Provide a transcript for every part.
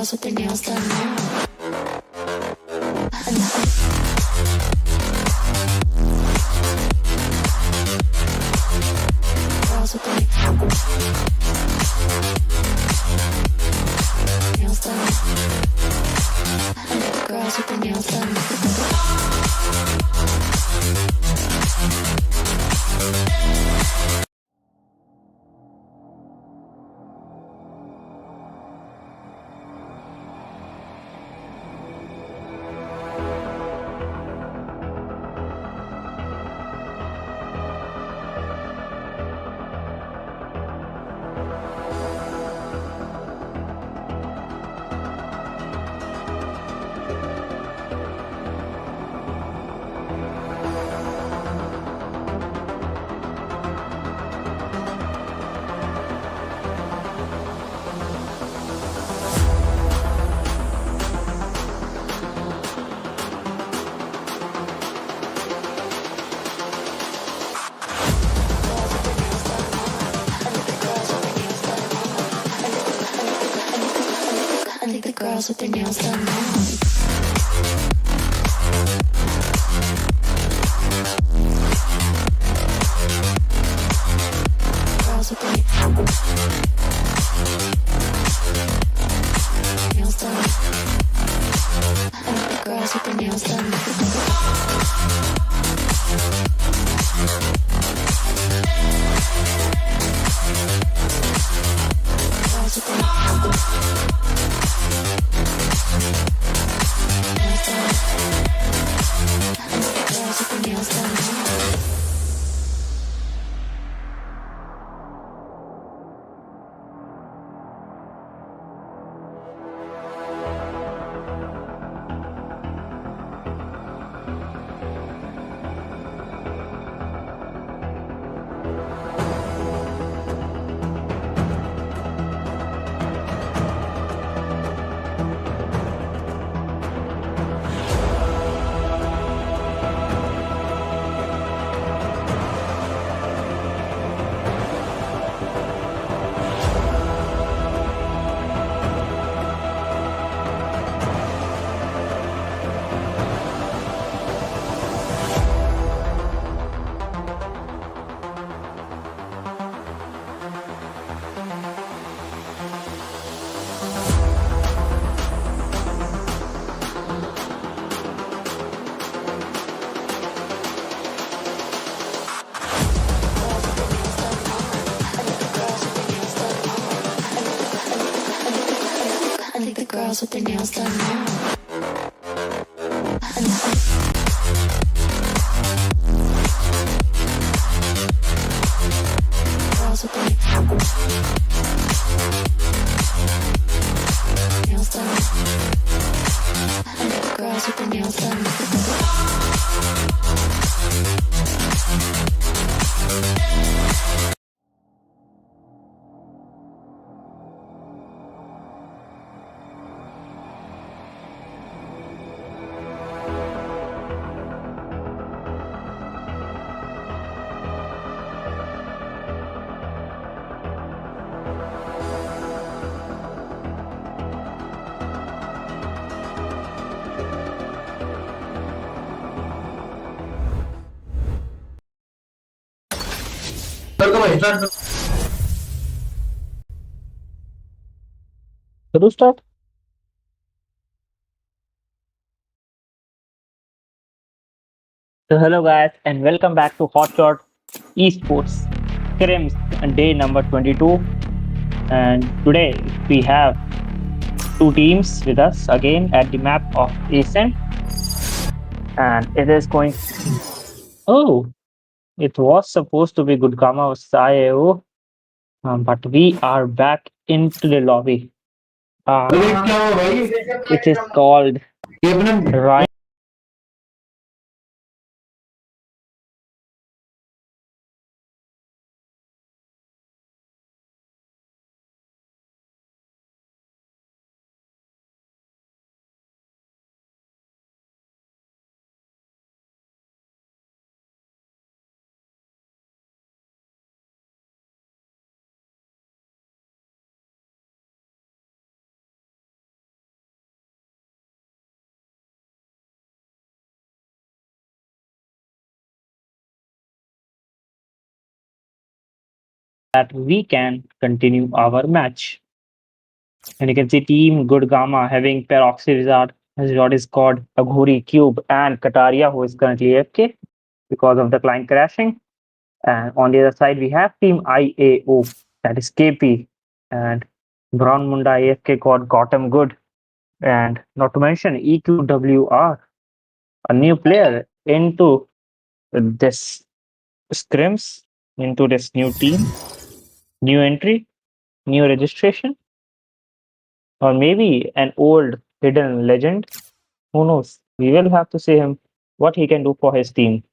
girls with their nails done now. Girls with their nails done. Girls with their nails done. I think the girls with their nails done now. Girls with their nails done. I think the girls with their nails done. Girls with their nails done. I think the girls with their nails done now. Girls with their nails done. I think the girls with their nails done. Should we start? So hello guys and welcome back to HotShot eSports Scrims day number 22. And today we have two teams with us again at the map of Ascent, and it is going. Oh, it was supposed to be Gudgama Sayo, but we are back into the lobby. Which is called Ryan. that we can continue our match. And you can see Team Good Gamma having Peroxy Wizard. His wizard is called Aghori Cube and Kataria, who is currently AFK because of the client crashing. And on the other side, we have Team IAO, that is KP, and Brown Munda AFK got Gotham Good. And not to mention EQWR, a new player into this Scrims, into this new team, new entry, new registration, or maybe an old hidden legend. Who knows? We will have to see him what he can do for his team.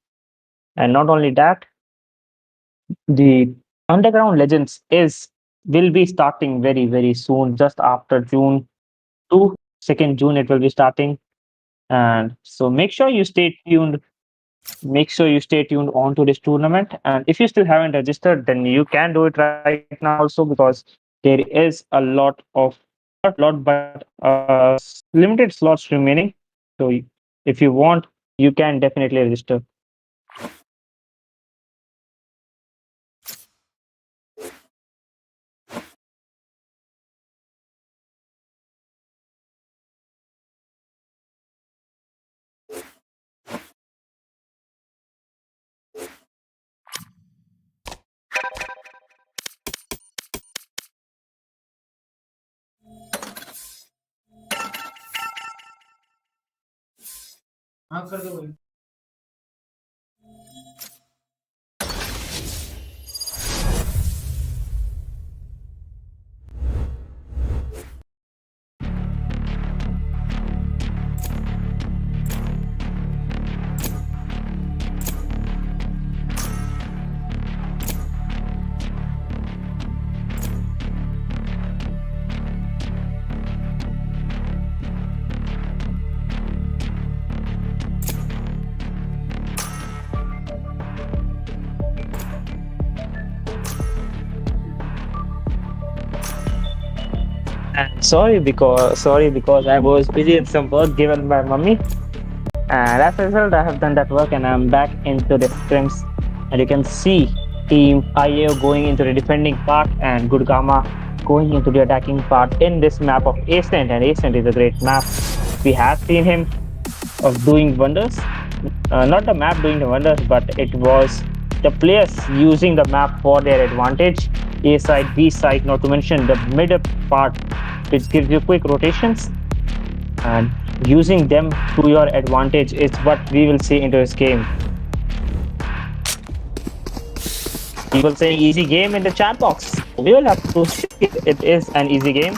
And not only that, the Underground Legends is will be starting very soon, just after June 2, 2nd June it will be starting. And so make sure you stay tuned. Make sure you stay tuned on to this tournament. And if you still haven't registered, then you can do it right now also, because there is a lot of not lot but limited slots remaining. So if you want, you can definitely register. And sorry because I was busy in some work given by mummy. And as a result, I have done that work and I'm back into the scrims. And you can see Team IAO going into the defending part and Gurgama going into the attacking part in this map of Ascent. And Ascent is a great map. We have seen him of doing wonders. Not the map doing the wonders, but it was the players using the map for their advantage. A side, B side, not to mention the mid part, which gives you quick rotations. And using them to your advantage is what we will see into this game. People saying easy game in the chat box. We will have to see if it is an easy game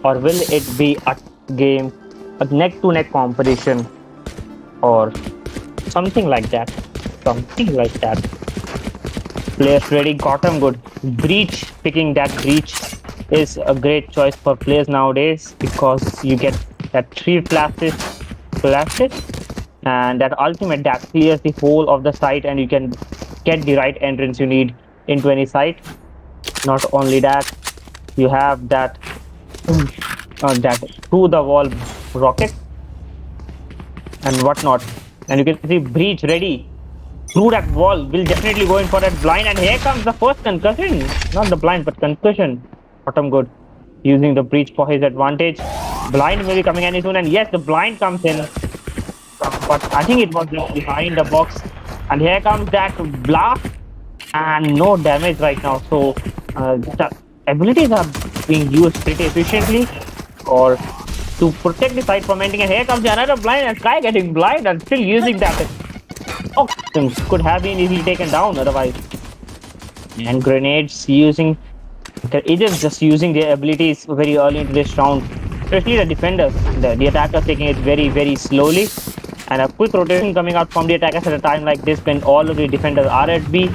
or will it be a game, a neck-to-neck competition or something like that. Something like that. Players ready, Gotham Good. Breach, picking that breach is a great choice for players nowadays because you get that 3 flashes, and that ultimate that clears the whole of the site and you can get the right entrance you need into any site. Not only that, you have that that through the wall rocket and whatnot, and you can see breach ready through that wall, will definitely go in for that blind, and here comes the first concussion. Not the blind, but concussion. Bottom good, using the breach for his advantage. Blind may be coming any soon, and yes, the blind comes in, but I think it was just behind the box. And here comes that blast, and no damage right now. So the abilities are being used pretty efficiently, or to protect the site from ending. And here comes another blind, and Sky getting blind and still using that. Oh, could have been easily taken down otherwise. And grenades using agents just using their abilities very early into this round, especially the defenders. The attackers taking it very slowly, and a quick rotation coming out from the attackers at a time like this when all of the defenders are at B.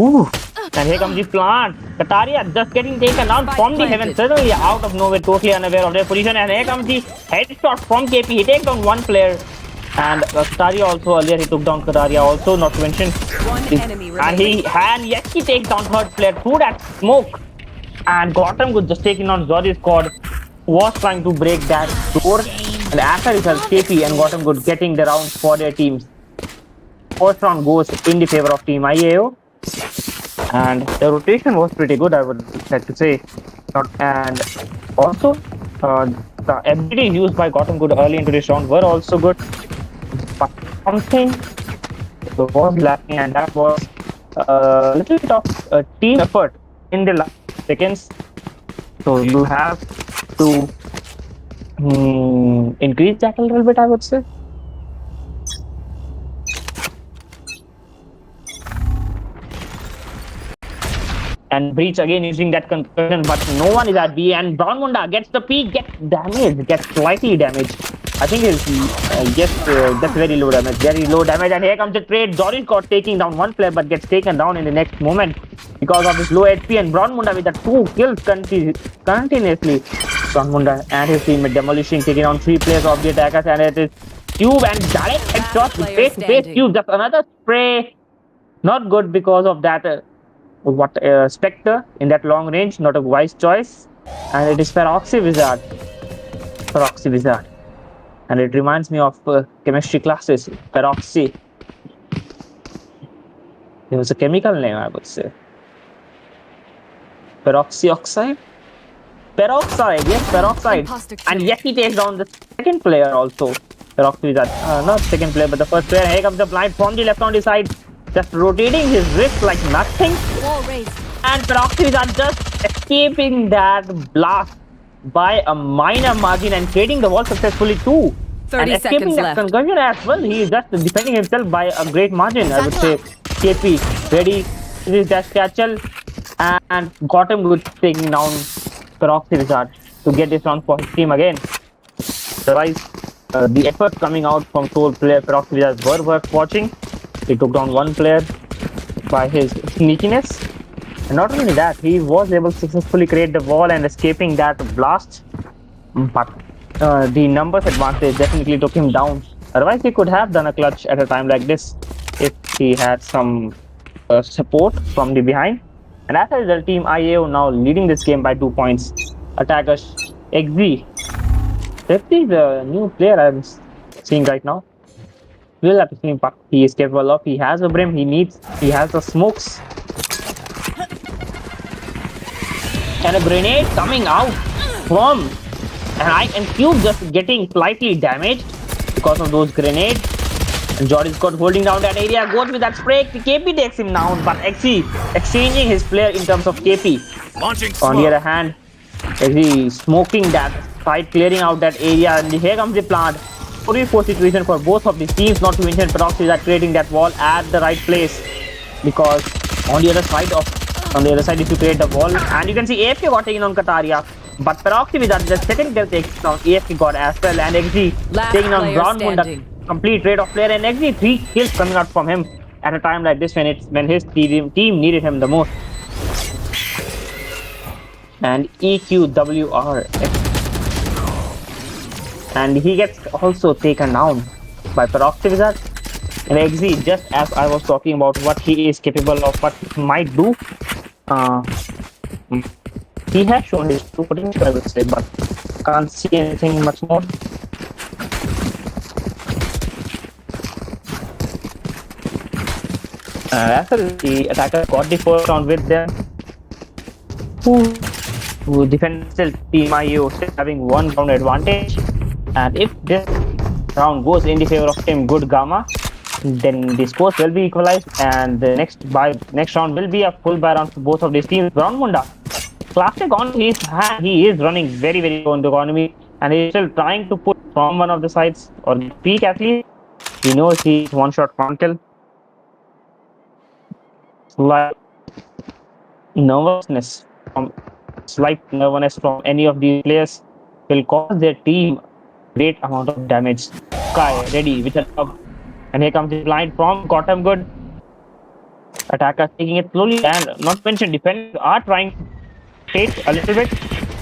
Ooh. And here comes the plant. Kataria just getting taken down from the heaven, suddenly out of nowhere, totally unaware of their position. And here comes the headshot from KP. He takes down one player. And Kataria also, earlier he took down Kataria also, not to mention. And yes, he takes down third player through that smoke. And Gotham was just taking on Zodi's squad, was trying to break that door. And after it has KP and Gotham Good getting the rounds for their teams. First round goes in the favor of Team IAO. and the rotation was pretty good, I would like to say. And also, the abilities used by Gotham Good early into this round were also good, but something was lacking, and that was a little bit of team effort in the last seconds. So you have to increase that a little bit, I would say. And Breach again using that concussion, but no one is at B. And Brown Munda gets the peak, gets damaged, gets slightly damaged. I think it's just very low damage, very low damage. And here comes the trade. Doris got taking down one player, but gets taken down in the next moment because of his low HP. And Brown Munda with the 2 kills continuously. Brown Munda and his teammate demolishing, taking down 3 players of the attackers. And it is Cube and direct headshot face to face. Cube, just another spray. Not good because of that. Spectre in that long range, not a wise choice. And it is Peroxy Wizard. And it reminds me of chemistry classes. Peroxy. It was a chemical name, I would say. Peroxide. Yes, peroxide. And yes, he takes down the second player also. Peroxy Wizard. Not second player, but the first player. Here comes the blind from the left on the side. Just rotating his wrist like nothing. And Peroxy are just escaping that blast by a minor margin and creating the wall successfully too. 30 and escaping seconds that left. concussion as well. He is just defending himself by a great margin, I would say. KP ready with that catchel and got him good taking down Peroxy Wizard to get this round for his team again. Otherwise, the effort coming out from sole player Peroxy Wizard were worth watching. He took down one player by his sneakiness. And not only that, he was able to successfully create the wall and escaping that blast. But the numbers advantage definitely took him down. Otherwise, he could have done a clutch at a time like this if he had some support from the behind. And as a result, Team IAO now leading this game by 2 points. Attackers XZ. XZ is a new player I'm seeing right now. We'll have to see what he is capable of. He has a brim, he has the smokes. And a grenade coming out from and Cube just getting slightly damaged because of those grenades. And Jordan Scott holding down that area, goes with that spray. KP takes him down, but XE exchanging his player in terms of KP. On the other hand, XE smoking that side, clearing out that area, and here comes the plant. 4v4 situation for both of the teams, not to mention Peroxy are creating that wall at the right place. Because on the other side if you create the wall, and you can see AFK got taken on Kataria, but Peroxy with that the second kill takes down AFK got as well, and XG taking on Brown Munda, complete trade of player, and XG 3 kills coming out from him at a time like this when his team needed him the most. And EQWR, and he gets also taken down by Peroxy Wizard. And XZ, just as I was talking about what he is capable of, what he might do, he has shown his true potential, I would say, but can't see anything much more. After the attacker got the first round with them, who defend still Team IU still having 1 round advantage. And if this round goes in the favor of Team Good Gamma, then the scores will be equalized, and the next round will be a full buy round for both of these teams. Brown Munda, classic on his hand, he is running very low in the economy, and he is still trying to put from one of the sides or peak at least. He knows he is one shot can't kill. Slight nervousness from any of these players will cause their team great amount of damage. Sky ready with a up. And here comes the blind from Gotham Good. Attacker taking it slowly, and not mentioned defenders are trying to take a little bit.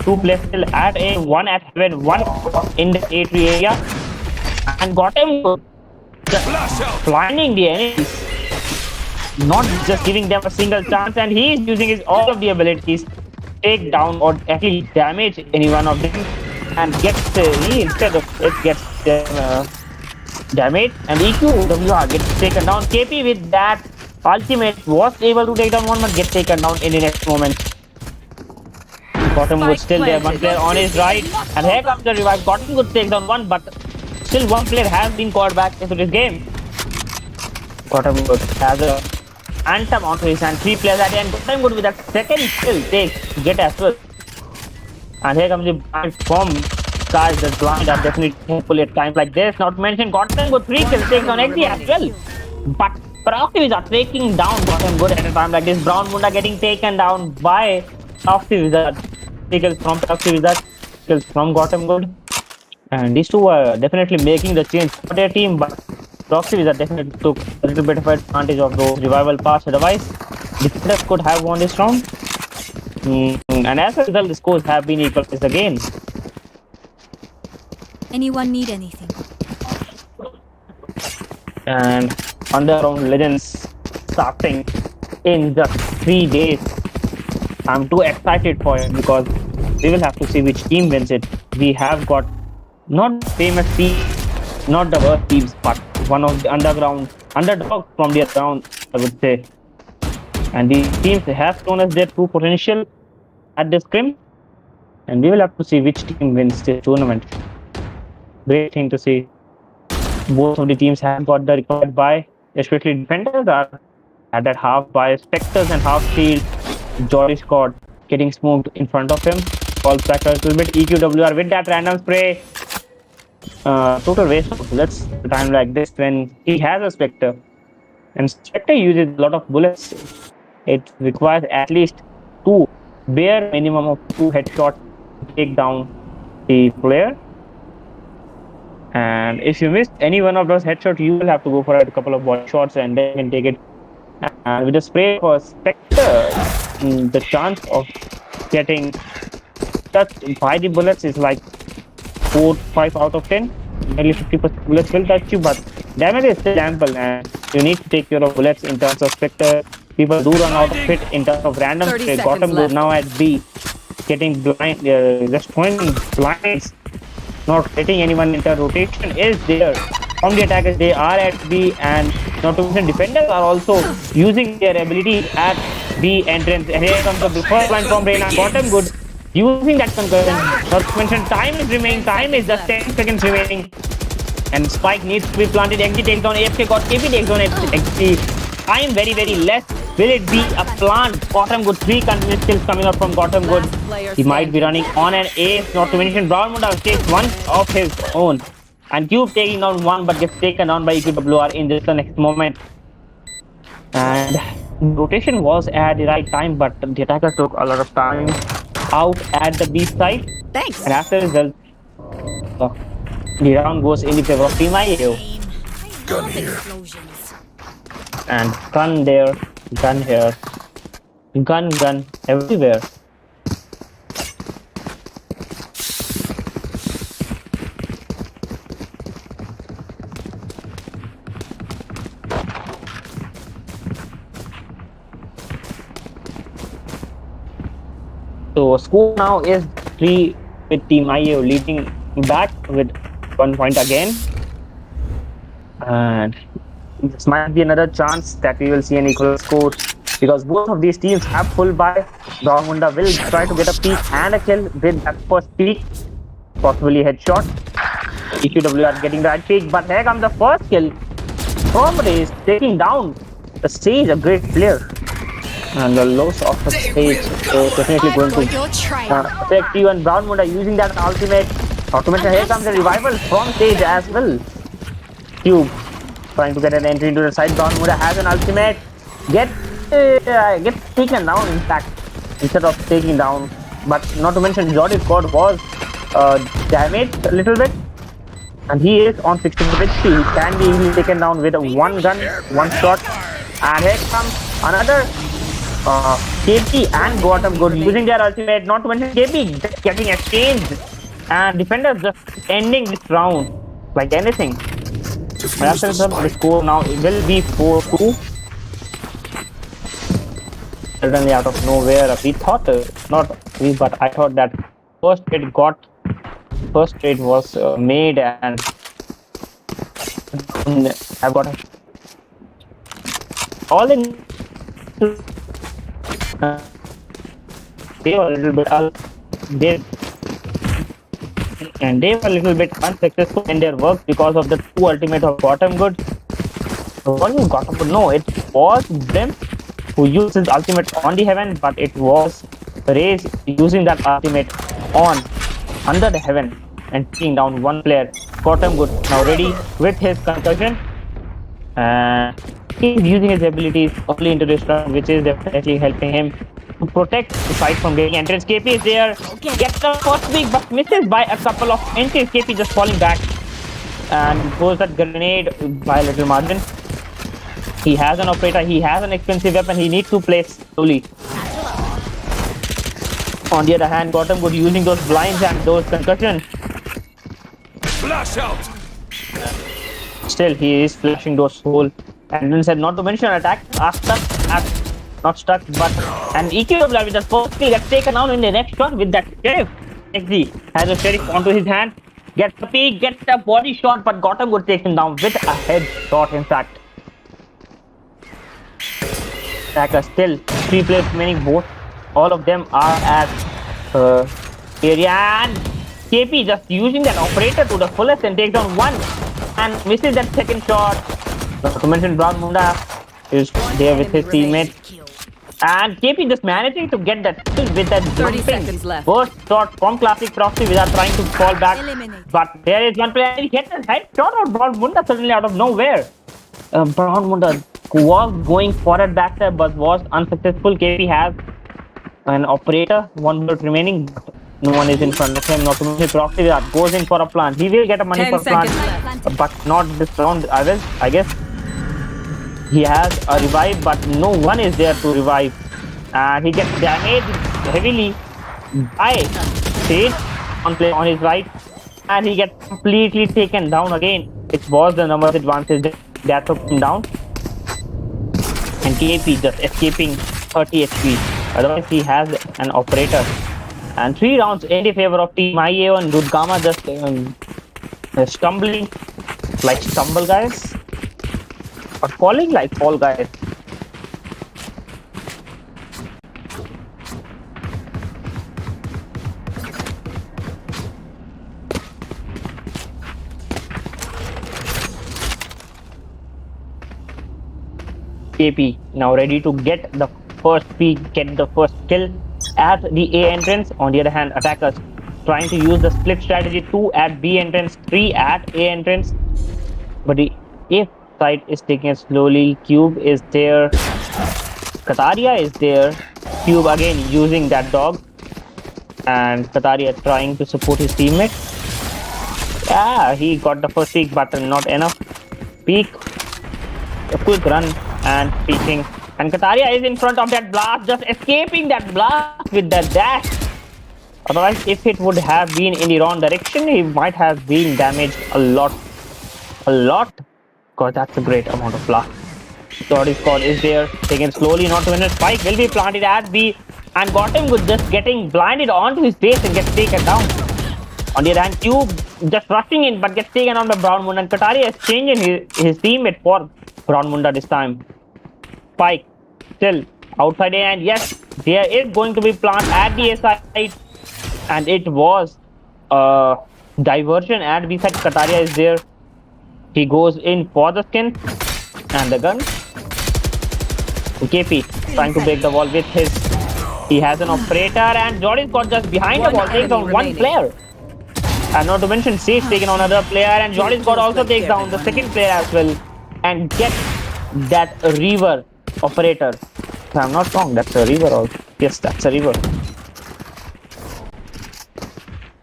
2 players still at A, 1 at heaven, 1 in the A3 area. And Gotham Good just blinding the enemies, not just giving them a single chance, and he is using all of the abilities to take down or at least damage any one of them, and gets them damage, and EQWR gets taken down. KP with that Ultimate was able to take down one, but get taken down in the next moment. Gotham Good still there, one player on his right, and here comes the revive. Gotham Good takes down one, but still one player has been called back into this game. Gotham Good has a Anthem onto his hand, 3 players at the end. Gotham Good with that second kill takes get as well. And here comes the blind from guys. The blind are definitely helpful at times like this. Not to mention Gotham Good 3 kills takes on XD as well. But Proxy are taking down Gotham Good at a time like this. Brown Munda getting taken down by Proxy Wizard. Kills from Proxy Wizard, kills from Gotham Good. And these two are definitely making the change for their team, but Proxy Wizard definitely took a little bit of advantage of those revival pass. Otherwise, defenders could have won this round. And as a result, the scores have been equalized again. Anyone need anything? And underground legends starting in just 3 days. I'm too excited for it because we will have to see which team wins it. We have got not famous teams, not the worst teams, but one of the underdogs from the round, I would say. And these teams have shown us their true potential at the scrim, and we will have to see which team wins this tournament. Great thing to see. Both of the teams have got the required buy, especially defenders are at that half buy. Spectres and half shield. Jordy Scott getting smoked in front of him. Falls back a little bit. EQWR with that random spray. Total waste of bullets at a time like this when he has a Spectre. And Spectre uses a lot of bullets. It requires at least bare minimum of 2 headshots to take down the player. And if you missed any one of those headshots, you will have to go for a couple of body shots and then you can take it. And with the spray for Spectre, the chance of getting touched by the bullets is like 4-5 out of 10. Nearly 50% bullets will touch you, but damage is still ample and you need to take care of bullets in terms of Spectre. People do run out of it in terms of random spray. Gotham Good now at B, getting blind, just throwing blinds, not letting anyone enter. Rotation is there from the attackers. They are at B, and not to mention defenders are also using their ability at B entrance. And here comes the first line from Reina. Gotham Good using that concussion. Not to mention time is remaining. Time is just 10 seconds remaining. And Spike needs to be planted. XG takes down AFK. Got KP takes down XG. Time very less. Will it be a plant? Gotham Good, 3 continuous kills coming out from Gotham Good. He might be running on an ace. Not to mention Brown Munda takes one of his own. And Cube taking down one but gets taken down by EQWR in just the next moment. And rotation was at the right time, but the attackers took a lot of time out at the B side. Thanks. And after the result, the round goes in the favor of Team IAO. Gun here. And gun there, gun here, gun everywhere. So score now is 3 with Team IAO leading back with 1 point again. And this might be another chance that we will see an equal score because both of these teams have full buy. Brown Munda will try to get a peek and a kill with that first peek, possibly headshot. EQWR getting that peek, but here comes the first kill. Race taking down the Sage, a great player. And the loss of the Sage is definitely going to affect you. And Brown Munda using that ultimate. Not to mention, here comes the revival from Sage as well. Cube trying to get an entry into the side. Brown Munda has an ultimate. Gets taken down, in fact, instead of taking down. But not to mention, Jordy Scott was damaged a little bit. And he is on 16 HP. He can be easily taken down with one gun, one shot. And here comes another KP and Gotham Good using their ultimate. Not to mention KP getting exchanged. And defenders just ending this round like anything. And after the score now it will be 4-2. Suddenly out of nowhere, we thought, but I thought that first trade was made, and I've got all in they were a little bit they and they were a little bit unsuccessful in their work because of the two ultimate of bottom good. What you got to know, it was them who used his ultimate on the heaven, but it was Raze using that ultimate on under the heaven and taking down one player. Bottom good now ready with his concussion, and he's using his abilities early into this round, which is definitely helping him to protect the side from getting entrance. KP is there, gets the first pick but misses by a couple of inches. KP just falling back and goes that grenade by a little margin. He has an operator, he has an expensive weapon, he needs to play slowly. On the other hand, Gotham Good using those blinds and those concussions. Flash out! Still, he is flashing those whole. And then said not to mention attack, not stuck, but an EQW with the first kill gets taken down in the next shot with that sheriff. XZ has a sheriff onto his hand, gets the peek, gets the body shot, but Gotham Good takes him down with a headshot, in fact. Attacker still 3 players remaining, both all of them are at area, and KP just using that operator to the fullest and takes down one and misses that second shot. Not to mention Brown Munda is there with his teammate, and KP just managing to get that kill with that 30 seconds left. first shot from Classic Proxy without trying to fall back. Eliminate. But there is one player and he gets a headshot of Brown Munda suddenly out of nowhere. Brown Munda was going forward back there but was unsuccessful. KP has an operator, 1 bullet remaining, but no one is in front of him. Not to mention Proxy that goes in for a plant. He will get a money 10 for plant, seconds left. but not this round. I guess he has a revive, but no one is there to revive, and he gets damaged heavily by Sage on his right, and he gets completely taken down again. It was the numbers advantage that took him down, and KP just escaping 30 HP. Otherwise, he has an operator. And 3 rounds in the favor of Team IAO, and Dudgama just stumbling like stumble guys, or falling like fall guys. KP now ready to get the first peak, get the first kill at the A entrance. On the other hand, attackers trying to use the split strategy, 2 at B entrance, 3 at A entrance. But the A side is taking it slowly. Cube is there, Kataria is there, Cube again using that dog, and Kataria trying to support his teammate. Yeah, he got the first peak, but not enough. Peak, a quick run and peeking. And Kataria is in front of that blast, just escaping that blast with the dash. Otherwise, if it would have been in the wrong direction, he might have been damaged a lot. Because that's a great amount of blast. Jordy's call is there, taken slowly, not to win. Spike will be planted at B, and Gotham Good just getting blinded onto his face and gets taken down. On the other hand, Cube just rushing in but gets taken on by Brown Munda, and Kataria is changing his teammate for Brown Munda this time. Spike still outside A, and yes, there is going to be plant at the A side, and it was a diversion at B side. Kataria is there. He goes in for the skin and the gun. KP trying to break the wall with his. He has an operator, and Jordy's got just behind the wall, takes down one player. And not to mention Sage taking on another player, and Jordy's got also takes down the second player as well, and gets that Reaver operator. If I'm not wrong, that's a Reaver also. Yes, that's a Reaver.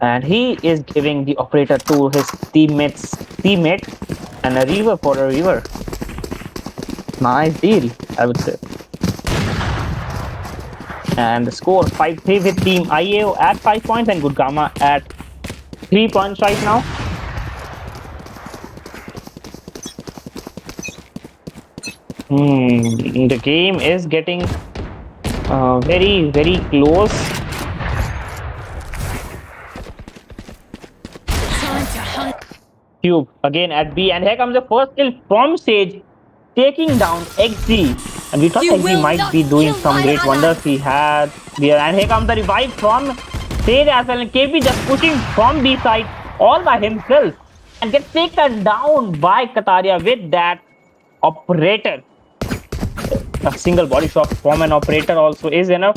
And he is giving the operator to his teammate, and a Reaver for a Reaver. Nice deal, I would say. And the score 5-3 with Team IAO at 5 points, and Gurneet at 3 points right now. The game is getting very, very close. Cube again at B, and here comes the first kill from Sage, taking down XZ. And we thought You that he will might not be doing kill some my great ally. wonders. He had there, and here comes the revive from Sage as well. And KP just pushing from B side all by himself and gets taken down by Kataria with that operator. A single body shot from an operator also is enough.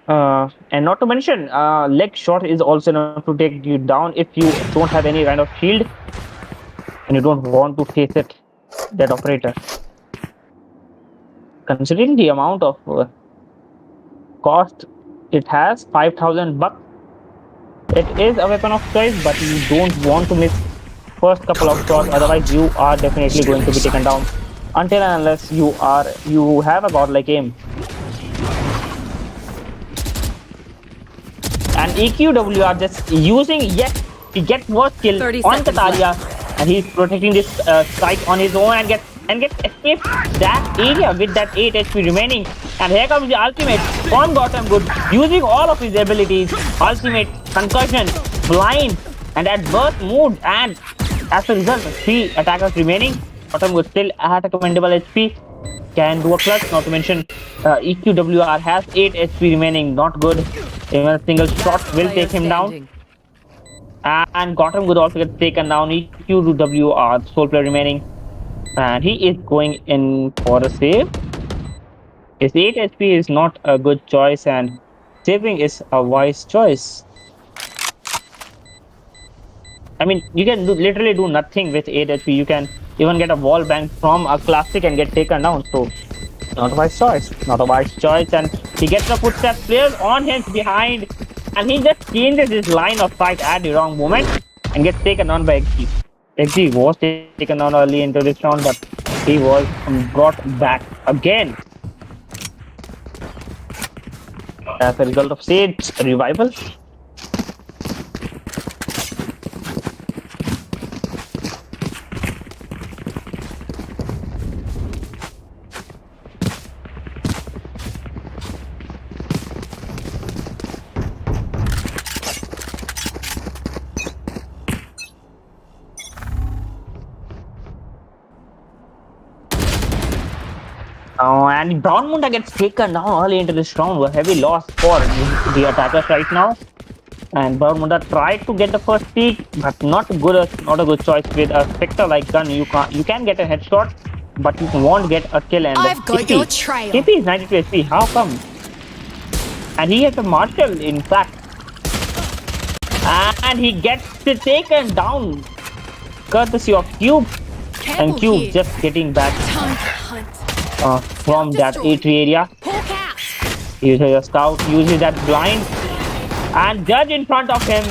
And not to mention, leg shot is also enough to take you down if you don't have any kind of shield and you don't want to face it, that operator. Considering the amount of cost it has, 5,000 bucks, it is a weapon of choice, but you don't want to miss first couple of Cover shots, going otherwise out. you are definitely going to Stealing be taken sight. down until and unless you have a godlike aim. And EQW are just using, yes, he gets first kill 30 on seconds Kataria, and he's protecting this site on his own and gets escaped that area with that 8 HP remaining. And here comes the ultimate from Gotham Good, using all of his abilities, ultimate, concussion, blind, and that burst mood. And as a result, 3 attackers remaining. Gotham Good still at a commendable HP, can do a clutch, not to mention EQWR has 8 HP remaining, not good. Even a single shot will Player take him down. standing. And Gotham Good also gets taken down. EQWR, sole player remaining. And he is going in for a save. His 8 HP is not a good choice, and saving is a wise choice. I mean, you can literally do nothing with 8 HP. You can even get a wall bang from a classic and get taken down. So, not a wise choice. Not a wise choice. And he gets the footsteps players on him behind. And he just changes his line of sight at the wrong moment and gets taken on by XG. XG was taken on early into this round, but he was brought back again as a result of Sage's revival. And Brown Munda gets taken down early into this round. A heavy loss for the attackers right now. And Brown Munda tried to get the first peak, but not a good choice with a Spectre like gun. You can get a headshot, but you won't get a kill. And I've got KP, your trail. KP is 92 HP. How come? And he has a Marshall, in fact. And he gets taken down, courtesy of Cube. Careful And Cube here. just getting back Time to hunt. from that A3 area. Hawk out. Uses a scout, uses that blind, and Judge in front of him.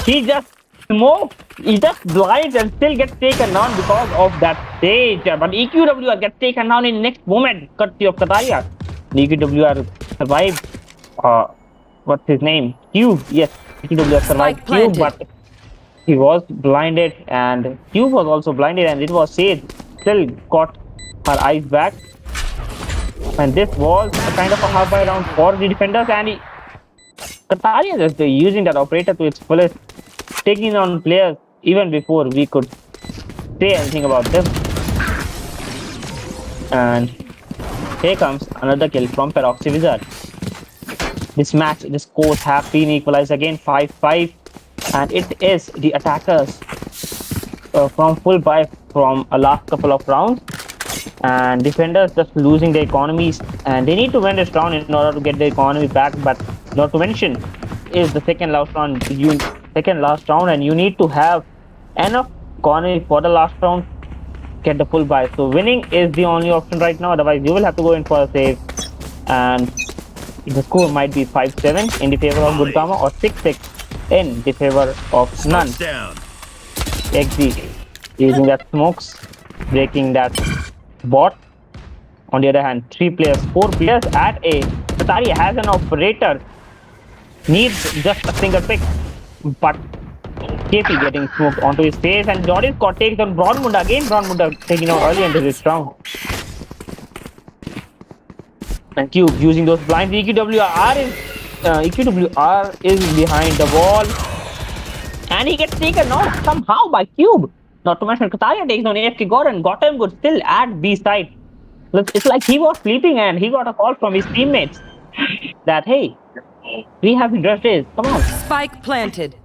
He just smokes, he just blinds and still gets taken down because of that stage. But EQWR gets taken down in next moment, courtesy of Kataria. EQWR survived. What's his name? Cube. Yes, EQWR survived Spike Cube, planted. but he was blinded, and Cube was also blinded, and it was Sage still got her eyes back. And this was a kind of a half-by round for the defenders, and Kataria just using that operator to its fullest, taking on players even before we could say anything about them. And here comes another kill from Peroxy Wizard. This match, the scores have been equalized again, 5-5, and it is the attackers from full buy from a last couple of rounds. And defenders just losing their economies, and they need to win this round in order to get the economy back. But not to mention is the second last round, and you need to have enough economy for the last round, get the full buy. So winning is the only option right now, otherwise you will have to go in for a save, and the score might be 5-7 in the favor of Good Karma or 6-6 in the favor of none. Down. XG using that smokes, breaking that bot. On the other hand, 4 players at A. Kataria has an operator, needs just a single pick, but KP getting smoked onto his face, and Jordan Scott takes on Brown Munda again. Brown Munda taking out early into this round. And Cube using those blinds. EQWR is behind the wall, and he gets taken out somehow by Cube. Not to mention Kataria takes on AFK God, and Gotham Good still at B side. It's like he was sleeping and he got a call from his teammates that, hey, we have been rushed. Come on. Spike planted.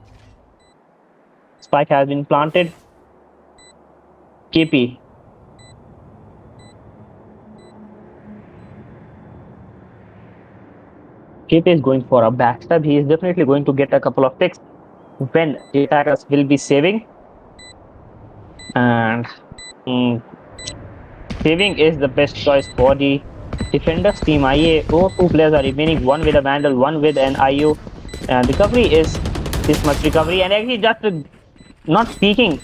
Spike has been planted. KP. KP is going for a backstab. He is definitely going to get a couple of ticks when the attackers will be saving. And saving is the best choice for the defenders. Team IA, all two players are remaining, one with a Vandal, one with an IU. And recovery is this much recovery. And actually just not peeking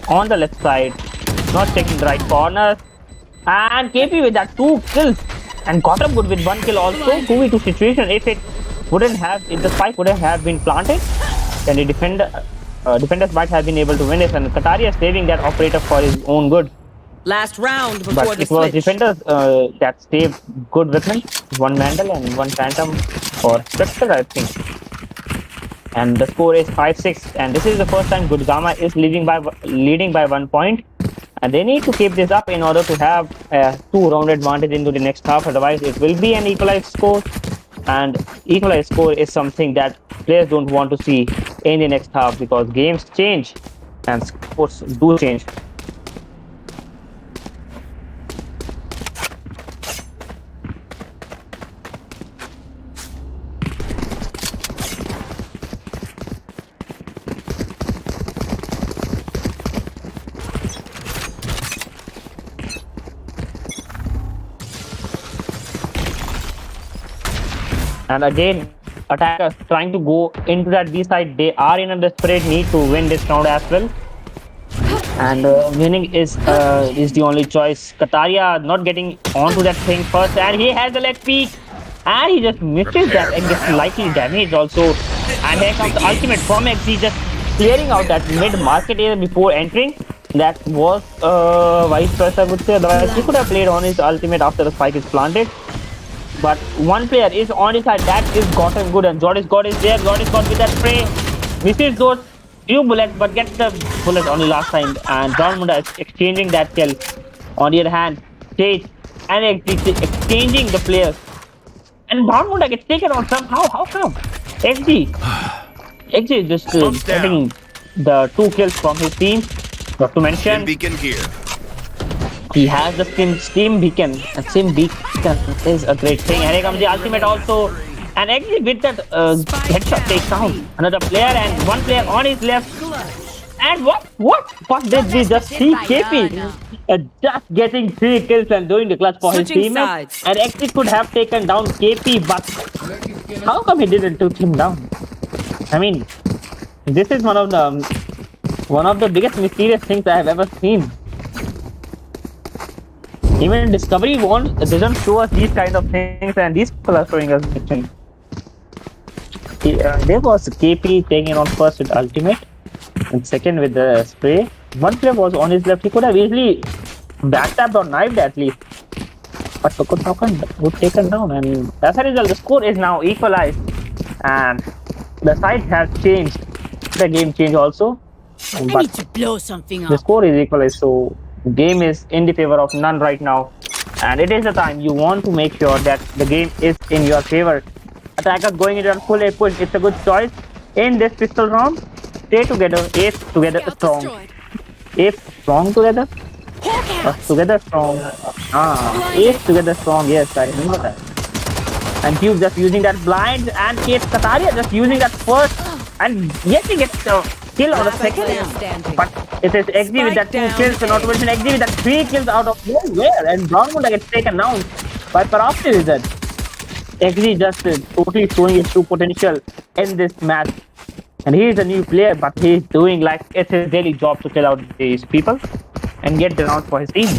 on the left side, not checking the right corner. And KP with that 2 kills and got up good with 1 kill also. 2v2 situation. If the spike wouldn't have been planted, then the defenders might have been able to win it. And Qataria is saving that operator for his own good. Last round before But the it was switch. defenders that saved good weapons. 1 Vandal and 1 Phantom or Spectre, I think. And the score is 5-6. And this is the first time Good Gamma is leading by 1 point. And they need to keep this up in order to have a 2-round advantage into the next half. Otherwise, it will be an equalized score. And equalized score is something that players don't want to see in the next half because games change and scores do change. And again, attackers trying to go into that B side. They are in a desperate need to win this round as well. And winning is the only choice. Qataria not getting onto that thing first, and he has the leg peek, and he just misses that and gets likely damaged also. And here comes the ultimate from XZ, just clearing out that mid market area before entering. That was vice versa, I would say. Otherwise, he could have played on his ultimate after the spike is planted. But one player is on his side, that is gotten good, and Jordan Scott is there. Jordan Scott with that spray misses those few bullets, but gets the bullet on the last time. And John Munda is exchanging that kill. On the other hand, Chase and exchanging the players. And John Munda gets taken on somehow. How come? XG is just getting the 2 kills from his team. Not to mention, Beacon here. he has the Steam Beacon, and Steam Beacon is a great thing. And here comes the ultimate also. And actually with that headshot takes down another player and 1 player on his left. And what did we just see? KP just getting 3 kills and doing the clutch for his Switching teammates. sides. And actually could have taken down KP, but how come he didn't took him down? I mean, this is one of the biggest mysterious things I have ever seen. Even Discovery doesn't show us these kind of things, and these people are showing us these things. There was KP taking on first with ultimate, and second with the spray. 1 player was on his left. He could have easily backtapped or knifed at least, but would taken down, and as a result, the score is now equalized, and the side has changed. The game changed also, I but need to blow something the up. score is equalized, so game is in the favor of none right now, and it is the time you want to make sure that the game is in your favor. Attackers going into a full A push. It's a good choice in this pistol round. Stay together, ace together Scout strong. destroyed. Ace strong together. Hawk out. Together strong. Ace together strong. Yes, I remember that. And Cube just using that blind, and Kate Qataria just using that first, and yes, he gets kill on the Last second. player standing. But it is XD with that 2 Spike kills, and not to mention XD with that 3 kills out of nowhere, and Dortmund gets taken down by Parafte with that. XD just totally showing his true potential in this match. And he is a new player, but he is doing like it's his daily job to kill out these people and get the round for his team.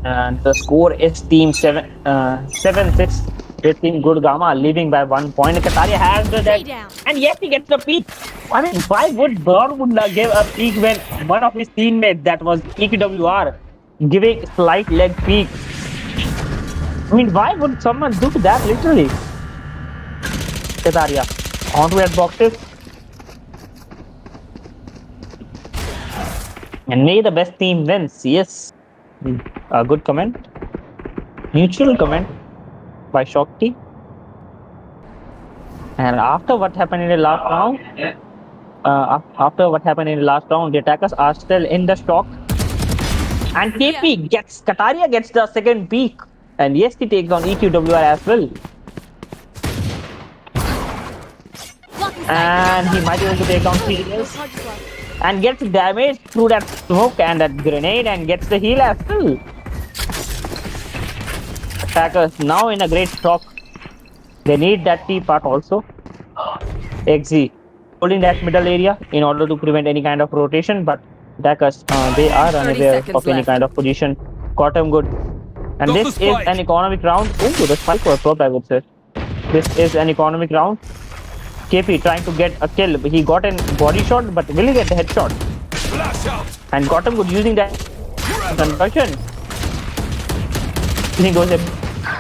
And the score is team 7-6 This team good Gamma leaving by 1 point. Kataria has the dead. down. And yes, he gets the peak. I mean, why would Brown would not give a peak when one of his teammates, that was EQWR, giving slight leg peak? I mean, why would someone do that literally? Kataria onto head boxes. And may the best team wins. Yes. A good comment. Neutral comment by Shakti. And after what happened in the last round, the attackers are still in the stock. And KP gets Kataria gets the second peak. And yes, he takes on EQWR as well. And he might be able to take down 3 kills. And gets damage through that smoke and that grenade and gets the heal as well. Attackers now in a great shock. They need that T part also. XZ holding that middle area in order to prevent any kind of rotation, but attackers they are unaware of any kind of position. Caught him good. And Got this the is spike. an economic round. Oh, the spike was dropped, I would say. This is an economic round. KP trying to get a kill. He got a body shot, but will he get the headshot? Flash out. And got him good using that concussion. He goes in.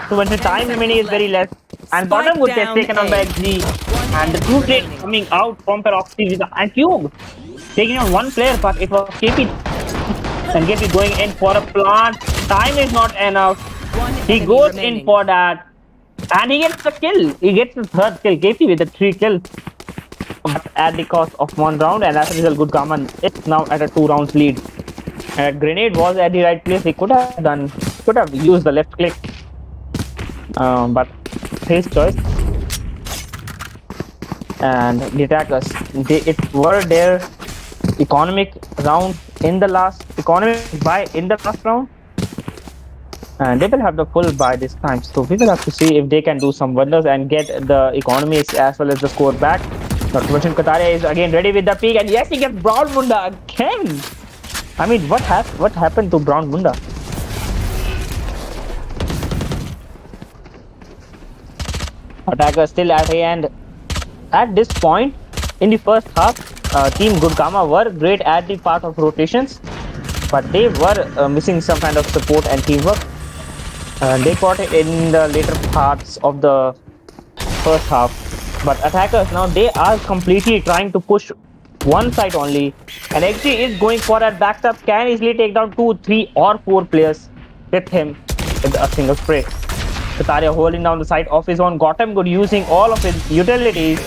So when the time remaining is very less. And bottom would get down taken on by XG. And the two trade coming out from Peroxy with and Cube. Taking on one player, but it was KP. And KP going in for a plant. Time is not enough. He goes in for that. And he gets the kill. He gets the third kill. KP with the 3 kills. But at the cost of 1 round. And as a result, Good Gaman is now at a 2 rounds lead. And grenade was at the right place. He could have used the left click. But his choice. And the attackers, it were their economic round in the last round. And they will have the full buy this time. So we will have to see if they can do some wonders and get the economies as well as the score back. Not to mention Kataria is again ready with the peak, and yes, he gets Brown Munda again. I mean, what happened to Brown Munda? Attacker still at a end. At this point, in the first half, Team Good Karma were great at the part of rotations, but they were missing some kind of support and teamwork. They caught it in the later parts of the first half. But attackers now, they are completely trying to push one side only. And XG is going for that backstab, can easily take down 2, 3 or 4 players with him with a single spray. Kataria holding down the side of his own, got him good using all of his utilities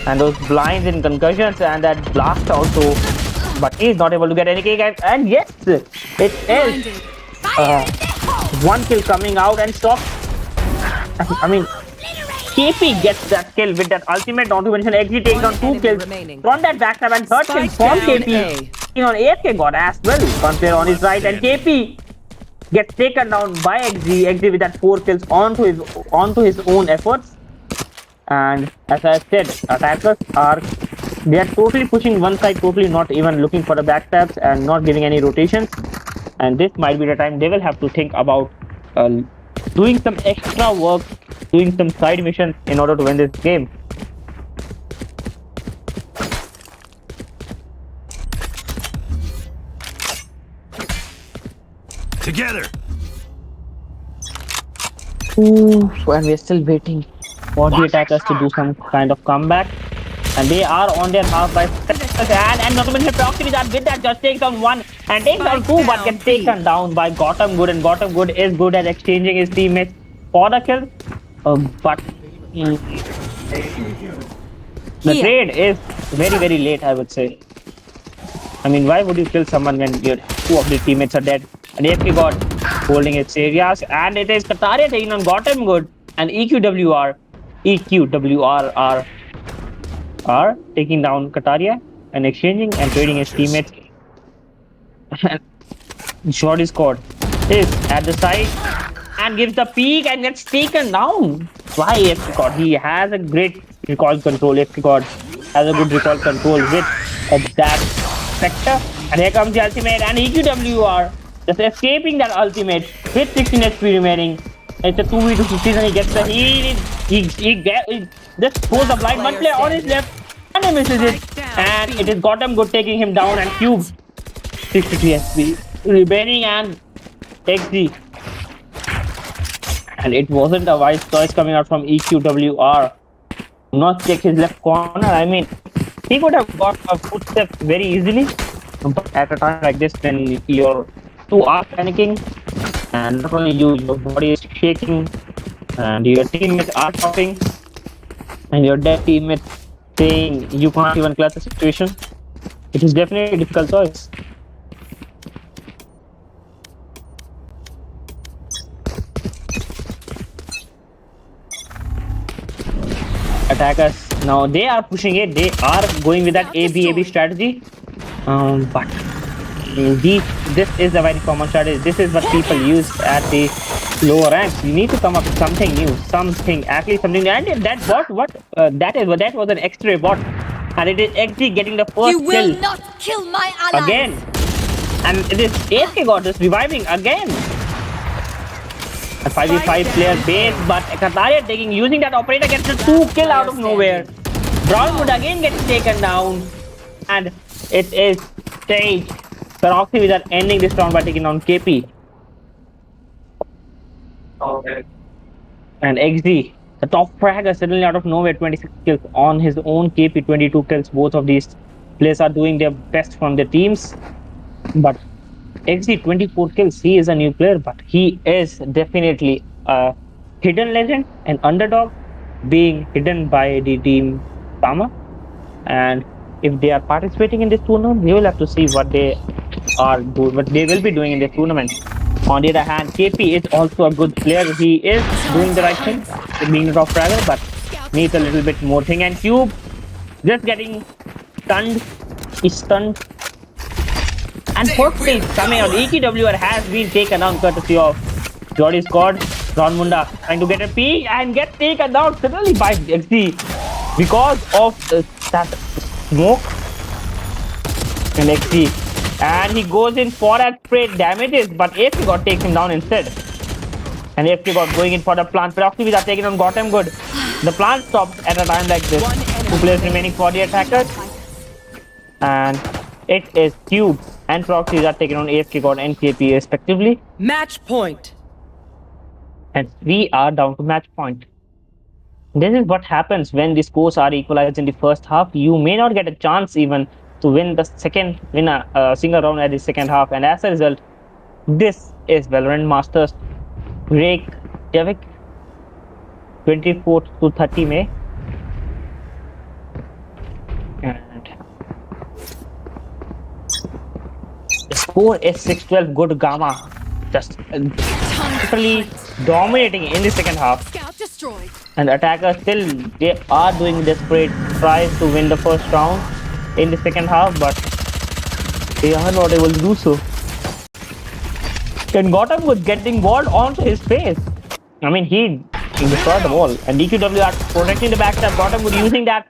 and those blinds and concussions and that blast also. But he's not able to get any kill. And yes, it is 1 kill coming out and stop. I mean, KP gets that kill with that ultimate, not to mention XG takes on 2 kills from that backstab and third kill from KP. On AFK got as well. Consider on his right and KP gets taken down by XG with that 4 kills onto his own efforts. And as I said, attackers they are totally pushing one side, totally not even looking for the backstabs and not giving any rotations. And this might be the time they will have to think about doing some extra work, doing some side missions in order to win this game. Together. Ooh, and we are still waiting for the attackers to do some kind of comeback. And they are on their half by and not to mention Proxy with that just takes on 1 and takes on 2 but gets taken down by Gotham Good, and Gotham Good is good at exchanging his teammates for the kill. But the trade is very, very late, I would say. I mean, why would you kill someone when your 2 of the teammates are dead? And AFK got holding its areas, and it is Kataria taking on Gotham Good, and EQWR are taking down Kataria and exchanging and trading his teammates. Shot is caught. Is at the side and gives the peek and gets taken down. Why AFK God? He has a great recoil control. AFK God has a good recoil control with that sector. And here comes the ultimate, and EQWR just escaping that ultimate with 16 HP remaining. It's a 2v2 situation. He gets the he just throws a blind one player on his left and he misses it. And it is Gotham Good taking him down and Cube 63 SP remaining and XD. And it wasn't a wise choice coming out from EQWR. Not check his left corner. I mean, he could have got a footstep very easily, but at a time like this, when your two are panicking, and not only you, your body is shaking, and your teammates are talking, and your dead teammate saying you can't even clutch the situation, it is definitely a difficult choice. Attackers now they are pushing it. They are going with that AB strategy, but this is a very common strategy. This is what people use at the lower ranks. You need to come up with something new, something actually something. And that bot, that was an X-ray bot, and it is actually getting the first You will kill not kill my allies. again, and it is AFK God is reviving again. A 5v5 player base, but Kataria using that operator gets a 2 kill out of nowhere. Brownwood again gets taken down, and it is Sage. Peroxy with that ending this round by taking down KP. Okay. And XD, the top fragger suddenly out of nowhere, 26 kills on his own. KP 22 kills. Both of these players are doing their best from their teams, but XD 24 kills. He is a new player, but he is definitely a hidden legend, an underdog, being hidden by the team Sama. And if they are participating in this tournament, we will have to see what they will be doing in this tournament. On the other hand, KP is also a good player. He is doing the right thing, being the top fragger, but needs a little bit more thing. And Cube just getting stunned. He's stunned. And first thing coming out, EQWR has been taken down courtesy of Jordy's God. Ron Munda trying to get a P and get taken down suddenly by XD because of that smoke and XD. And he goes in for that spray damages, but AFK God takes him down instead. And AFK God going in for the plant. Proxy are taking on Gotham Good. The plant stops at a time like this. 2 players remaining for the attackers. And it is Cube and Proxies are taking on AFK God and KP respectively. Match point. And we are down to match point. This is what happens when the scores are equalized in the first half. You may not get a chance even to win a single round at the second half. And as a result, this is Valorant Masters Reykjavik 24th to 30 May. And the score is 6-12. Good Gamma just literally dominating in the second half. Scout destroyed. And attackers still, they are doing desperate tries to win the first round in the second half, but they are not able to do so. And Gotham was getting ball onto his face. I mean, he destroyed the ball. And DQW are protecting the backstab. Gotham was using that.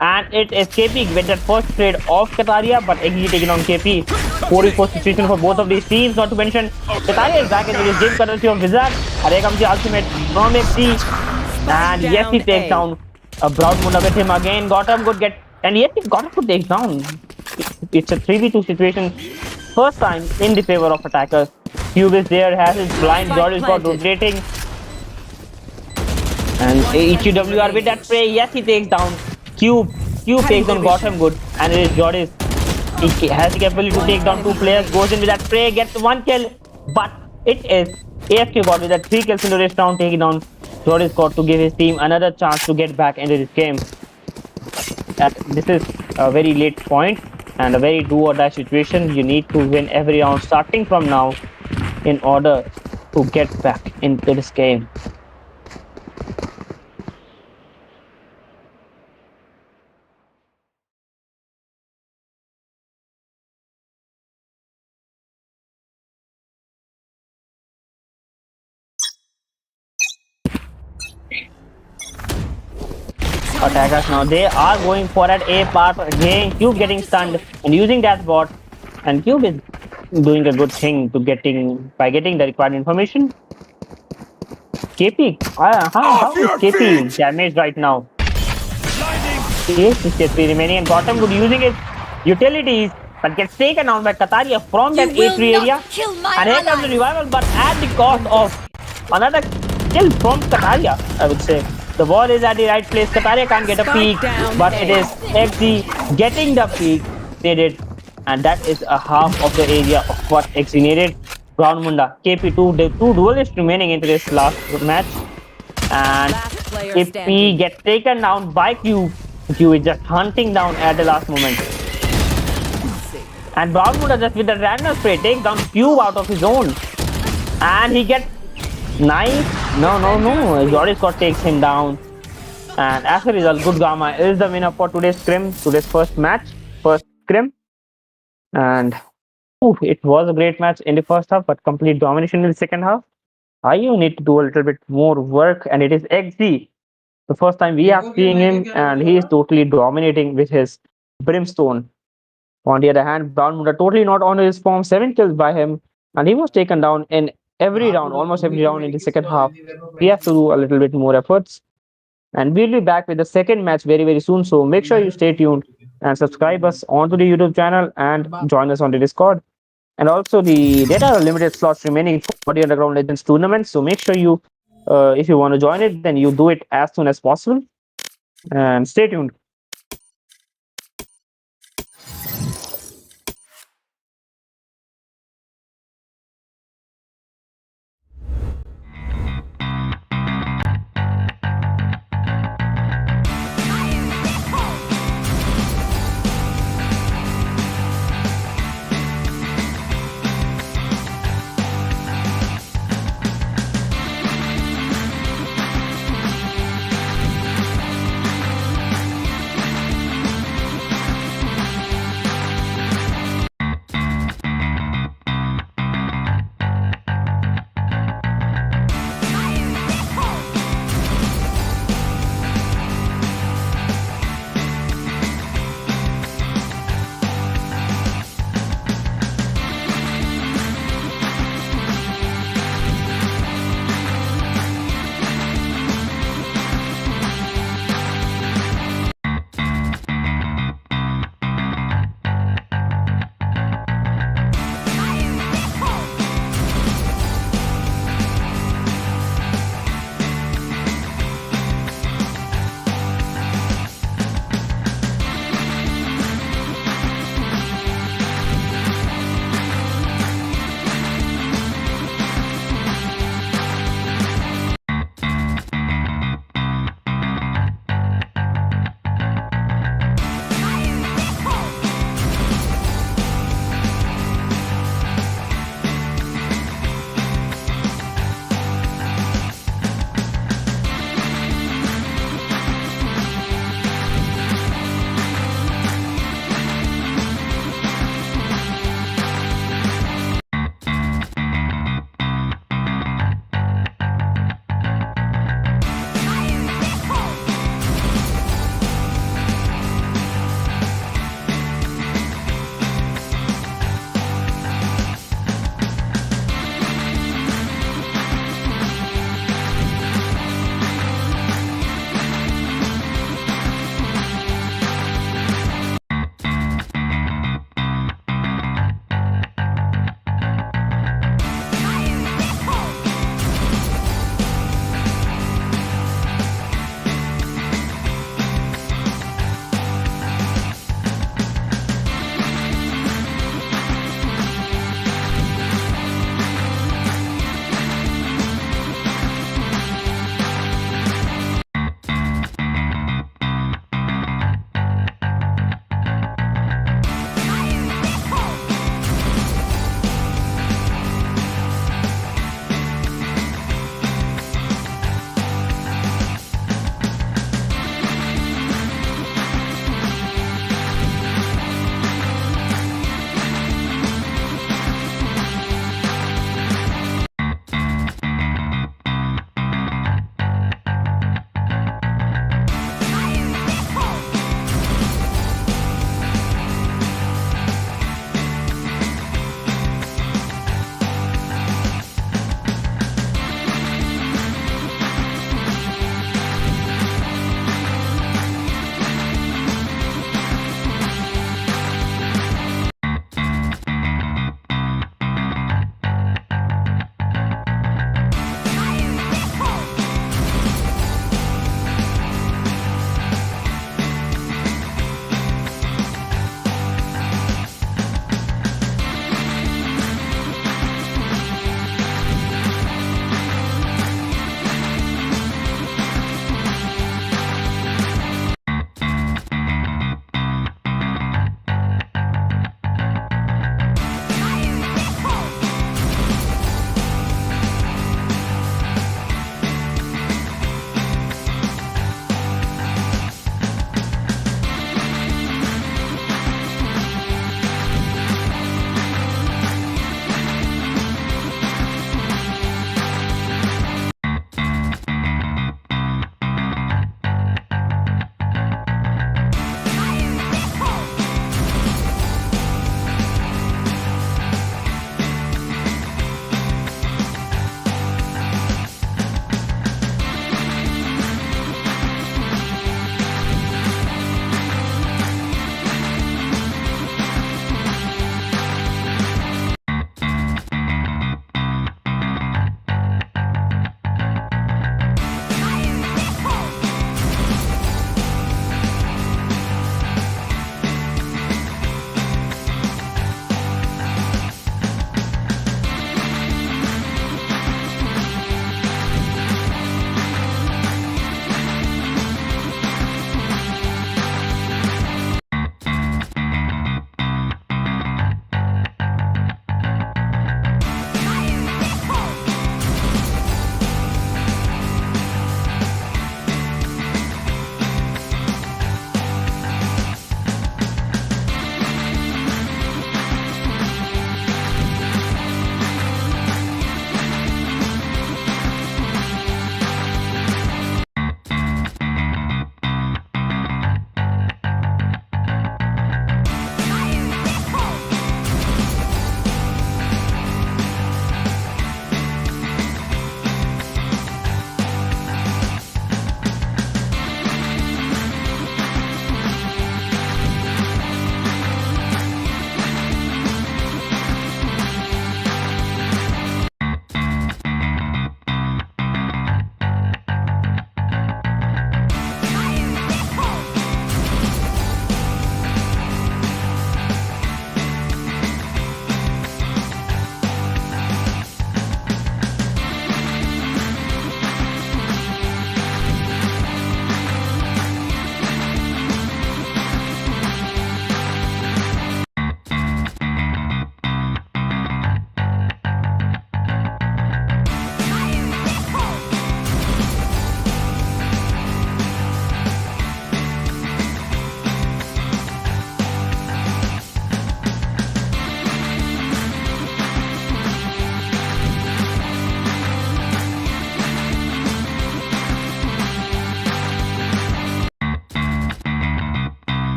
And it is KP with that first trade of Kataria, but XG taking on KP. 44 situation for both of these teams. Not to mention, Kataria is back into this game courtesy of Wizard. And here comes the ultimate from XG. And yes, he takes down Brown Munda with him again. Gotham could get, and yes, Gotham could take down. It's a 3v2 situation. First time in the favor of attackers. Cube is there, has his blind. George is got rotating. And EQWR with that spray. Yes, he takes down Cube. Cube takes on Gotham Good. And it is Jordan. He has the capability to take down 2 players. Goes in with that spray, gets 1 kill. But it is AFK God with that 3 kills in the this round, taking down Jordan's God to give his team another chance to get back into this game. This is a very late point and a very do or die situation. You need to win every round starting from now in order to get back into this game. Attackers now, they are going for that A part again. Cube getting stunned and using that bot, and Cube is doing a good thing to by getting the required information. KP, how is your KP feet! damaged right now? Blinding! Yes, is KP remaining and bottom good using his utilities, but gets taken down by Kataria from You that will A3 not area. kill my And here comes the ally. revival, but at the cost of another kill from Kataria, I would say. The ball is at the right place. Kataria can't get a Spike peek, down but A. it is XG getting the peek. They did, and that is a half of the area of what XG needed. Brown Munda, KP2, the two duelists remaining into this last match. And Last player if he standing. gets taken down by Q, Q is just hunting down at the last moment. And Brown Muda just with a random spray takes down Q out of his own. And he gets nice. No. Jordy Scott takes him down. And as a result, Good Gamma is the winner for today's scrim, today's first match, first scrim. And it was a great match in the first half, but complete domination in the second half. IU need to do a little bit more work, and it is XD. The first time we are seeing him, and he is totally dominating with his brimstone. On the other hand, Brown Muda totally not on his form, 7 kills by him, and he was taken down in every round, almost every round in the second half. We have to do a little bit more efforts. And we'll be back with the second match very, very soon. So make sure you stay tuned and subscribe us onto the YouTube channel and join us on the Discord. And also, there are limited slots remaining for the Underground Legends tournament. So make sure you, if you want to join it, then you do it as soon as possible. And stay tuned.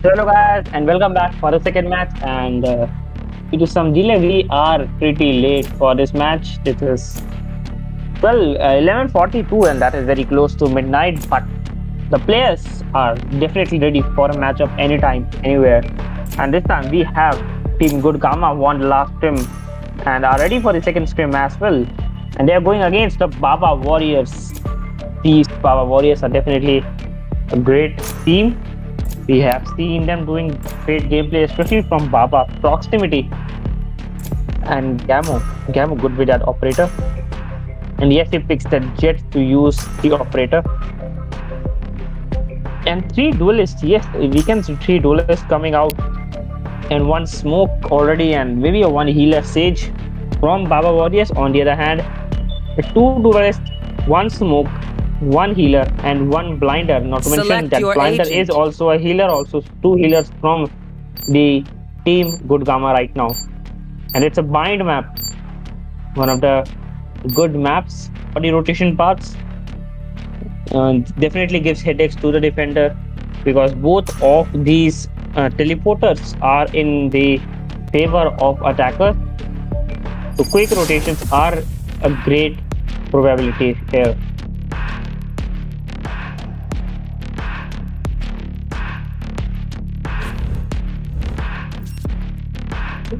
Hello guys, and welcome back for the second match. And due to some delay, we are pretty late for this match. This is 11:42, and that is very close to midnight. But the players are definitely ready for a matchup anytime, anywhere. And this time we have Team Good Gamma won the last scrim and are ready for the second scrim as well. And they are going against the Baba Warriors. These Baba Warriors are definitely a great team. We have seen them doing great gameplay, especially from Baba. Proximity and Gamo good with that operator. And yes, he picks the Jet to use the operator. And 3 duelists, yes, we can see 3 duelists coming out. And 1 smoke already, and maybe a 1 healer Sage from Baba Warriors. On the other hand, the 2 duelists, 1 smoke, 1 healer, and 1 blinder. Not to mention Select that your blinder agent. is also a healer, also 2 healers from the team Good Gamma right now. And it's a bind map, one of the good maps for the rotation paths. Definitely gives headaches to the defender because both of these teleporters are in the favor of attackers. So quick rotations are a great probability here.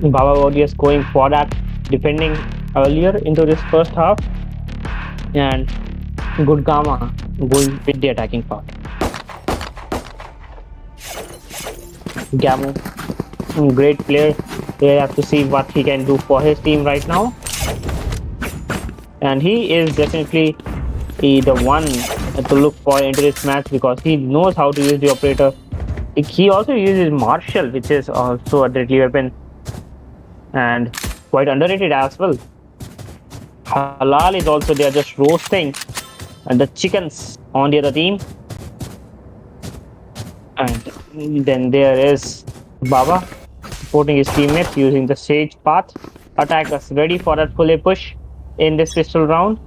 Baba Warriors going for that, defending earlier into this first half, and Good Gamma going with the attacking part. Gamo, great player. We have to see what he can do for his team right now. And he is definitely the one to look for into this match because he knows how to use the operator. He also uses Marshall, which is also a deadly weapon and quite underrated as well. Halal is also there just roasting the chickens on the other team. And then there is Baba supporting his teammates using the Sage path. Attackers ready for that full push in this pistol round.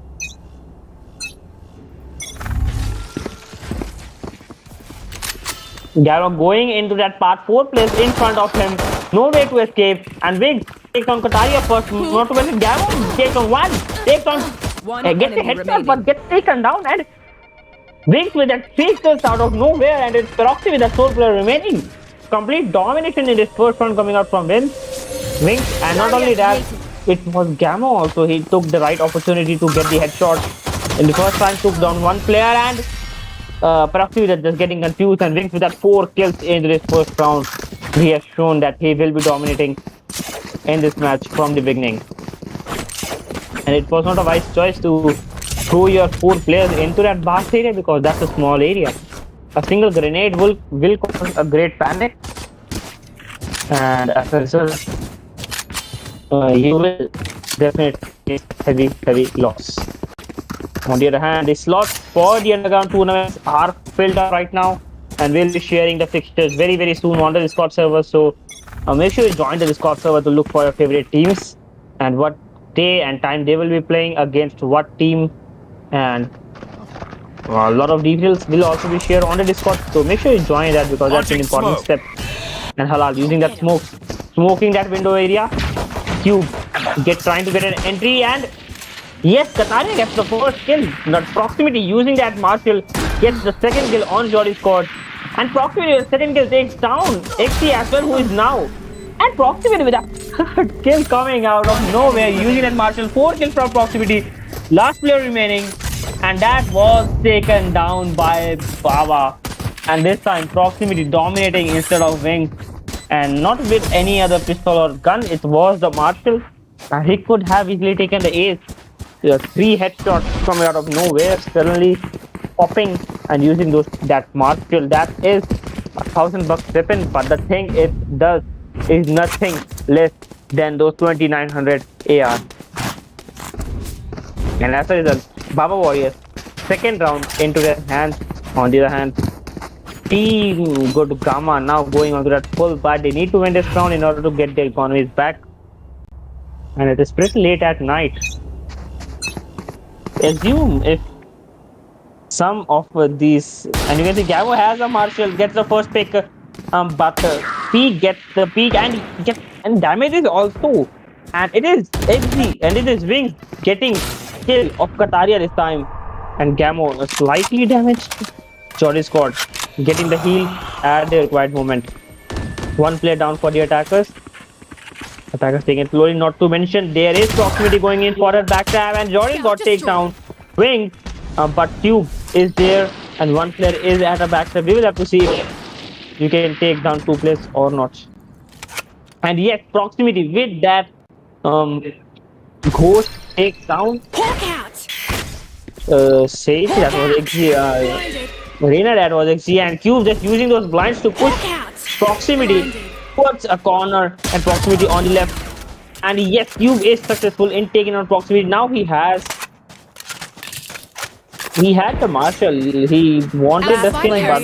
Garo going into that path, 4 players in front of him, no way to escape, and Wings takes on Kataria first, not to mention Garo takes on 1, takes on, gets a headshot but gets taken down, and Wings with that 3 kills out of nowhere, and it's Proxy with that 4 player remaining. Complete domination in this first round coming out from Wings, and not only that, it was Gamma also. He took the right opportunity to get the headshot in the first round, took down 1 player, and Proxy with that just getting confused, and Wings with that 4 kills in this first round. He has shown that he will be dominating in this match from the beginning. And it was not a wise choice to throw your 4 players into that vast area because that's a small area. A single grenade will cause a great panic, and as a result, you will definitely face heavy loss. On the other hand, the slots for the underground tournaments are filled up right now, and we'll be sharing the fixtures very soon on the Discord server. So make sure you join the Discord server to look for your favorite teams and what day and time they will be playing against what team, and a lot of details will also be shared on the Discord. So make sure you join that because that's an important step. And Halal using that smoking that window area. Cube trying to get an entry, and yes, Kataria gets the first kill. Not Proximity using that Marshall gets the second kill on Jory's squad. And Proximity with the second kill takes down XC as well, who is now. And Proximity with a third kill coming out of nowhere using that Marshall. 4 kills from Proximity. Last player remaining. And that was taken down by Baba. And this time Proximity dominating instead of Wings. And not with any other pistol or gun. It was the Marshall. And he could have easily taken the ace. 3 headshots coming out of nowhere, suddenly popping and using that Marshall. That is a $1,000 weapon, but the thing it does is nothing less than those 2900 AR. And as a result, Baba Warriors second round into their hands. On the other hand, Team Good Gamma now going on to that full, but they need to win this round in order to get their economies back. And it is pretty late at night. Assume if some of these, and you can see Gabo has a Marshall, gets the first pick, But Peak gets the peak and damages also. And it is XG and it is Wings getting kill of Kataria this time. And Gamo is slightly damaged. Jolly squad getting the heal at the required moment. One player down for the attackers. Attackers taking it slowly, not to mention there is proximity going in for a backstab and Jordan got taken down. Wing, but Cube is there and one player is at a backstab. We will have to see if you can take down two players or not. And yes, proximity with that Ghost takes down Hawk out. Sage, that was XG, Reina, that was XG, and Cube just using those blinds to push Hawk out. proximity towards a corner and proximity on the left. And yes, Cube is successful in taking on proximity. Now he had the Marshall. He wanted the skin, but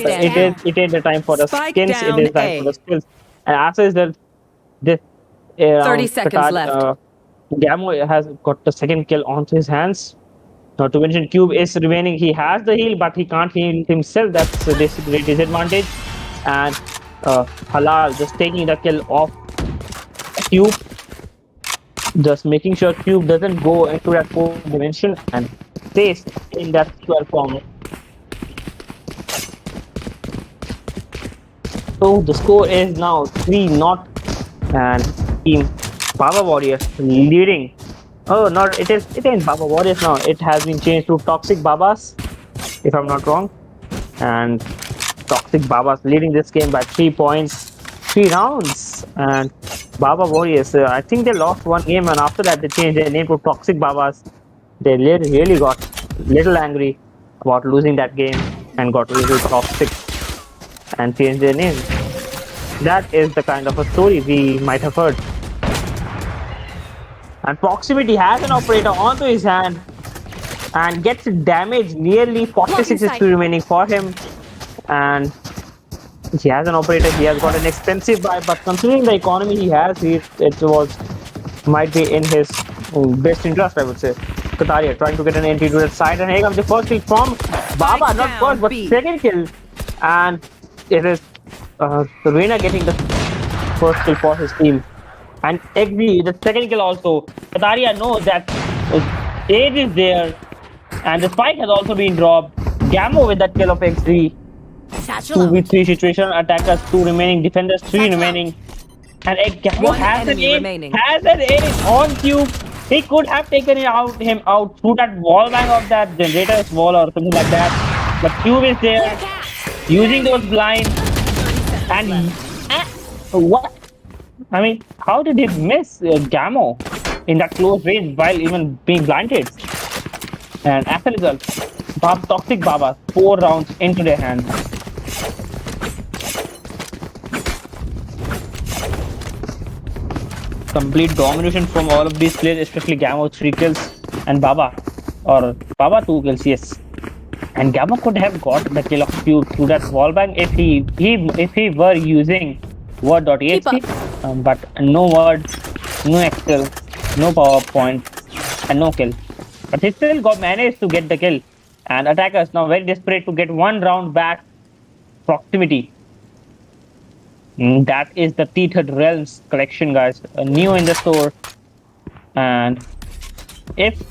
it is the time for the Spike skins. It is down time A. for the skills. And after that, this 30 seconds left. Gamo has got the second kill onto his hands. Not to mention, Cube is remaining. He has the heal, but he can't heal himself. That's a great disadvantage. And Halal just taking the kill off Cube. Just making sure Cube doesn't go into that fourth dimension and stays in that 12 form. So the score is now 3-0 and Team Baba Warriors leading. Oh, not it ain't Baba Warriors now. It has been changed to Toxic Babas, if I'm not wrong. And Toxic Babas leading this game by 3 points, 3 rounds. And Baba Warriors, I think they lost one game, and after that they changed their name to Toxic Babas. They really got little angry about losing that game and got a little toxic and changed their name. That is the kind of a story we might have heard. And Proximity has an operator onto his hand and gets damaged. Nearly 46 HP remaining for him. And he has an operator. He has got an expensive buy, but considering the economy he has, it might be in his best interest, I would say. Kataria trying to get an entry to the side, and here comes the first kill from Baba. Not first, but second kill. And it is Reina getting the first kill for his team. And XB, the second kill also. Kataria knows that Sage is there. And the spike has also been dropped. Gamo with that kill of XB. 2v3 situation. Attackers 2 remaining. Defenders 3 remaining. And Gamo has an aim on Cube. He could have taken him out through that wall bang of that generator's wall or something like that. But Cube is there. Using those blinds. And what? I mean, how did he miss Gamo in that close range while even being blinded? And as a result, Toxic Baba 4 rounds into their hands. Complete domination from all of these players, especially Gamo 3 kills and Baba 2 kills, yes. And Gamo could have got the kill of Cube through that wallbang if he were using word.exe, but no word, no Excel, no PowerPoint, and no kill. But he still managed to get the kill. And attackers now very desperate to get 1 round back. Proximity. That is the Tethered Realms collection, guys. New in the store. And if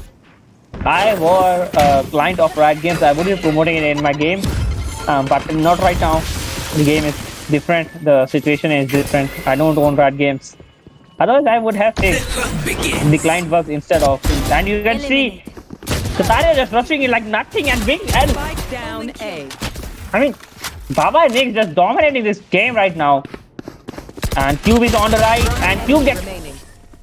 I were a client of Riot Games, I would be promoting it in my game. But not right now. The game is different. The situation is different. I don't own Riot Games. Otherwise, I would have picked the client bugs instead of. And you can see Kataria just rushing it like nothing and big. And down A. I mean, Baba and Nick just dominating this game right now. And Cube is on the right, and Cube gets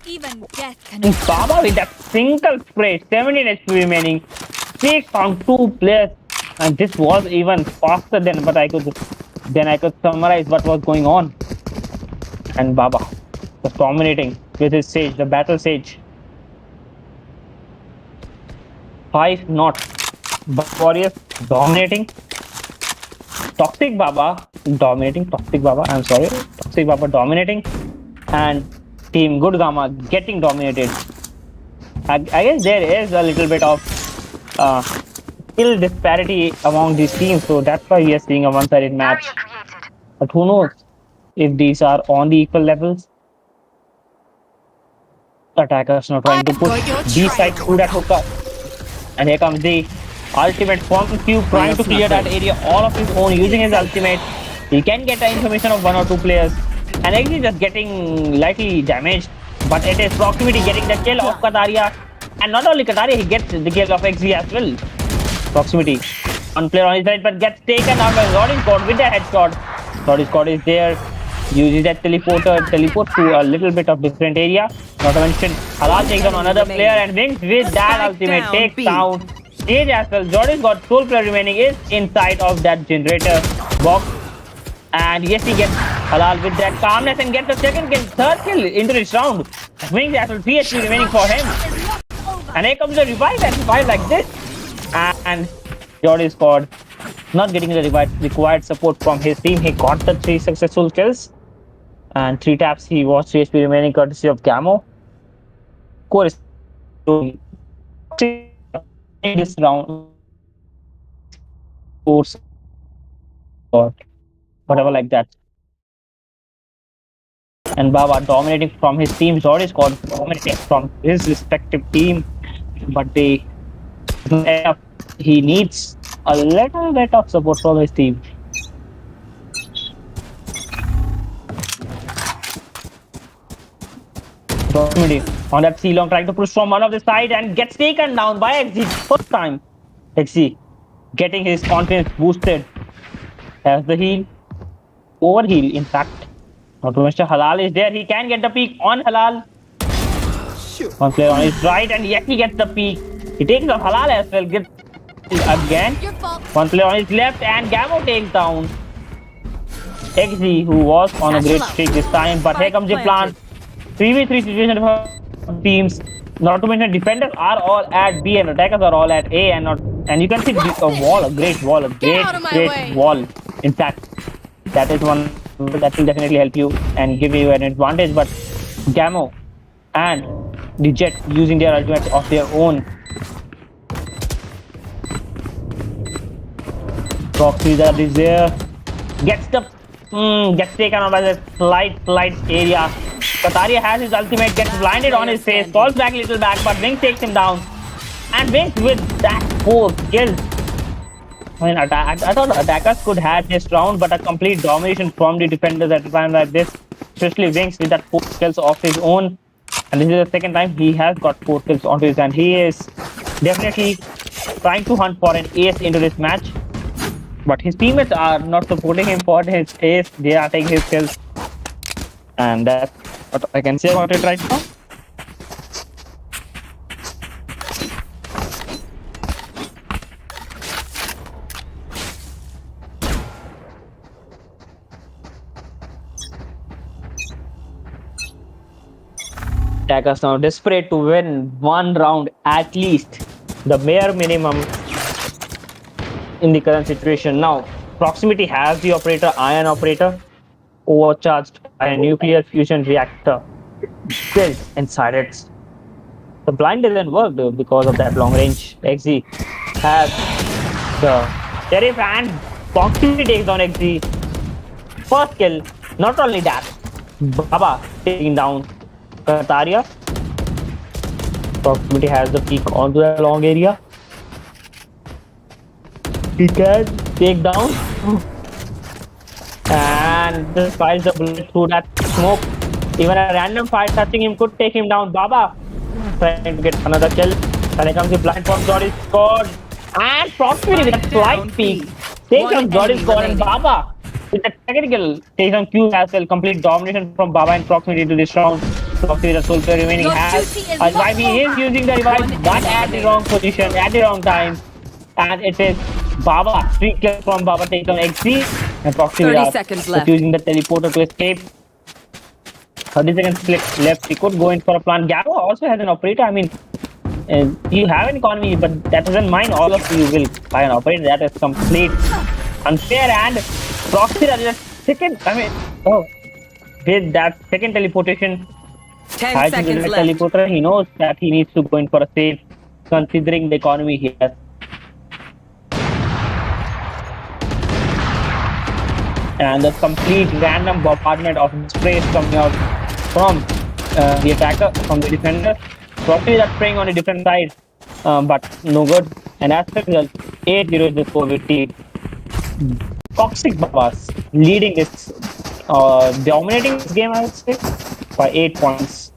Even death can Baba with that single spray, 17 HP remaining, takes on 2 players, and this was even faster than what I could summarize what was going on. And Baba was dominating with his Sage, the Battle Sage. 5-0. Warriors dominating. Toxic Baba dominating. Toxic Baba dominating. And Team Good Gamma getting dominated. I guess there is a little bit of skill disparity among these teams, so that's why we are seeing a one-sided match. But who knows? if these are on the equal levels. Attackers now trying to push B side through that hooker. And here comes the ultimate from Cube trying to clear that area all of his own using his ultimate. He can get the information of 1 or 2 players. And actually just getting lightly damaged. But it is Proximity getting the kill of Kataria. And not only Kataria, he gets the kill of XZ as well. Proximity. One player on his side but gets taken out by Roddy Scott with the headshot. Roddy Scott is there. Uses that teleport to a little bit of different area. Not to mention, Halal takes on another player and wins with that ultimate takes down Sage as well. Jordan's got sole player remaining is inside of that generator box. And yes, he gets Halal with that calmness and gets the second kill, third kill into this round. Wings as well, 3 HP remaining for him. And here comes the revive and revive like this. And Jordan scored, not getting the required support from his team. He got the 3 successful kills. And 3 taps, he was 3 HP remaining courtesy of Camo. Score is in this round or whatever like that. And Baba dominating from his team. Jordy scored dominating from his respective team. But he needs a little bit of support from his team. On that C-Long trying to push from one of the side and gets taken down by XZ first time. XZ getting his confidence boosted. Has the heal. Overheal in fact. Not to mention Halal is there. He can get the peak on Halal. One player on his right and yet he gets the peak. He takes off Halal as well. Gets again. One player on his left and Gamo takes down XZ who was on a great streak this time. But here comes the plant. 3v3 situation for teams. Not to mention defenders are all at B and attackers are all at A and you can see a wall, a great wall. In fact, that is one that will definitely help you and give you an advantage. But Gamo and the Jet using their ultimates of their own. Proxy that is there. Gets taken out by the slight area. Kataria has his ultimate, gets blinded on his face, falls back a little back, but Wings takes him down. And Wings with that 4 kills. I mean, I thought attackers could have this round, but a complete domination from the defenders at a time like this. Especially Wings with that 4 kills of his own. And this is the second time he has got 4 kills onto his hand. He is definitely trying to hunt for an ace into this match. But his teammates are not supporting him for his ace. They are taking his kills. And that's what I can say about it right now. Attackers now desperate to win one round at least, the bare minimum in the current situation. Now, Proximity has the operator, Ion Operator, overcharged by a nuclear fusion reactor built inside it. The blind didn't work though because of that long range. XZ has the Sheriff and Proximity takes on XZ. First kill, not only that, Baba taking down Kataria. Proximity has the peak onto the long area. He can take down and just fires the bullet through that smoke. Even a random fire touching him could take him down. Baba trying to get another kill. And here comes the blind from Jordy scored. And Proximity with a slight peek takes on Jordy scored and Baba with the second kill takes on Q as well. Complete domination from Baba and Proximity into this round. Proximity, the sole player remaining, has a revive. He is using the revive but at the wrong position, at the wrong time. And it is Baba, 3 kills from Baba takes on XZ and Proximity 30 seconds left. using the teleporter to escape. 30 seconds left. He could go in for a plant. Gabo also has an operator. I mean, you have an economy, but that doesn't mind. All of you will buy an operator. That is complete unfair. And Proximity just second. I mean, with that second teleportation, 10 seconds left. teleporter, he knows that he needs to go in for a save, considering the economy he has. and the complete random bombardment of sprays coming out from the attacker, from the defender. Probably that's spraying on a different side, but no good. And as a result, 8-0 is the score with team. Toxic Babas leading this, dominating this game, I would say, by 8 points.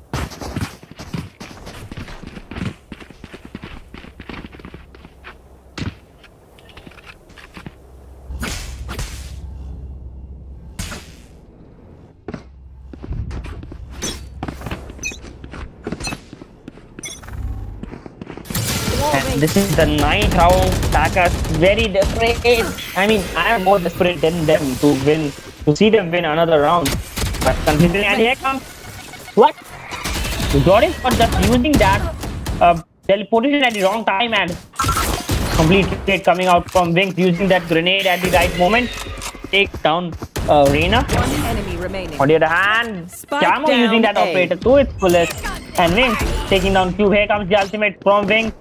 And this is the 9th round. Taka's very desperate. I mean, I am more desperate than them to win, to see them win another round. But considering, and here comes what? Jordan was just using that teleportation at the wrong time and complete hit coming out from Wings, using that grenade at the right moment. Take down Reina. One enemy remaining. On the other hand, Spike Camo down using that A. operator to its fullest. And Wings taking down Cube. Here comes the ultimate from Wings.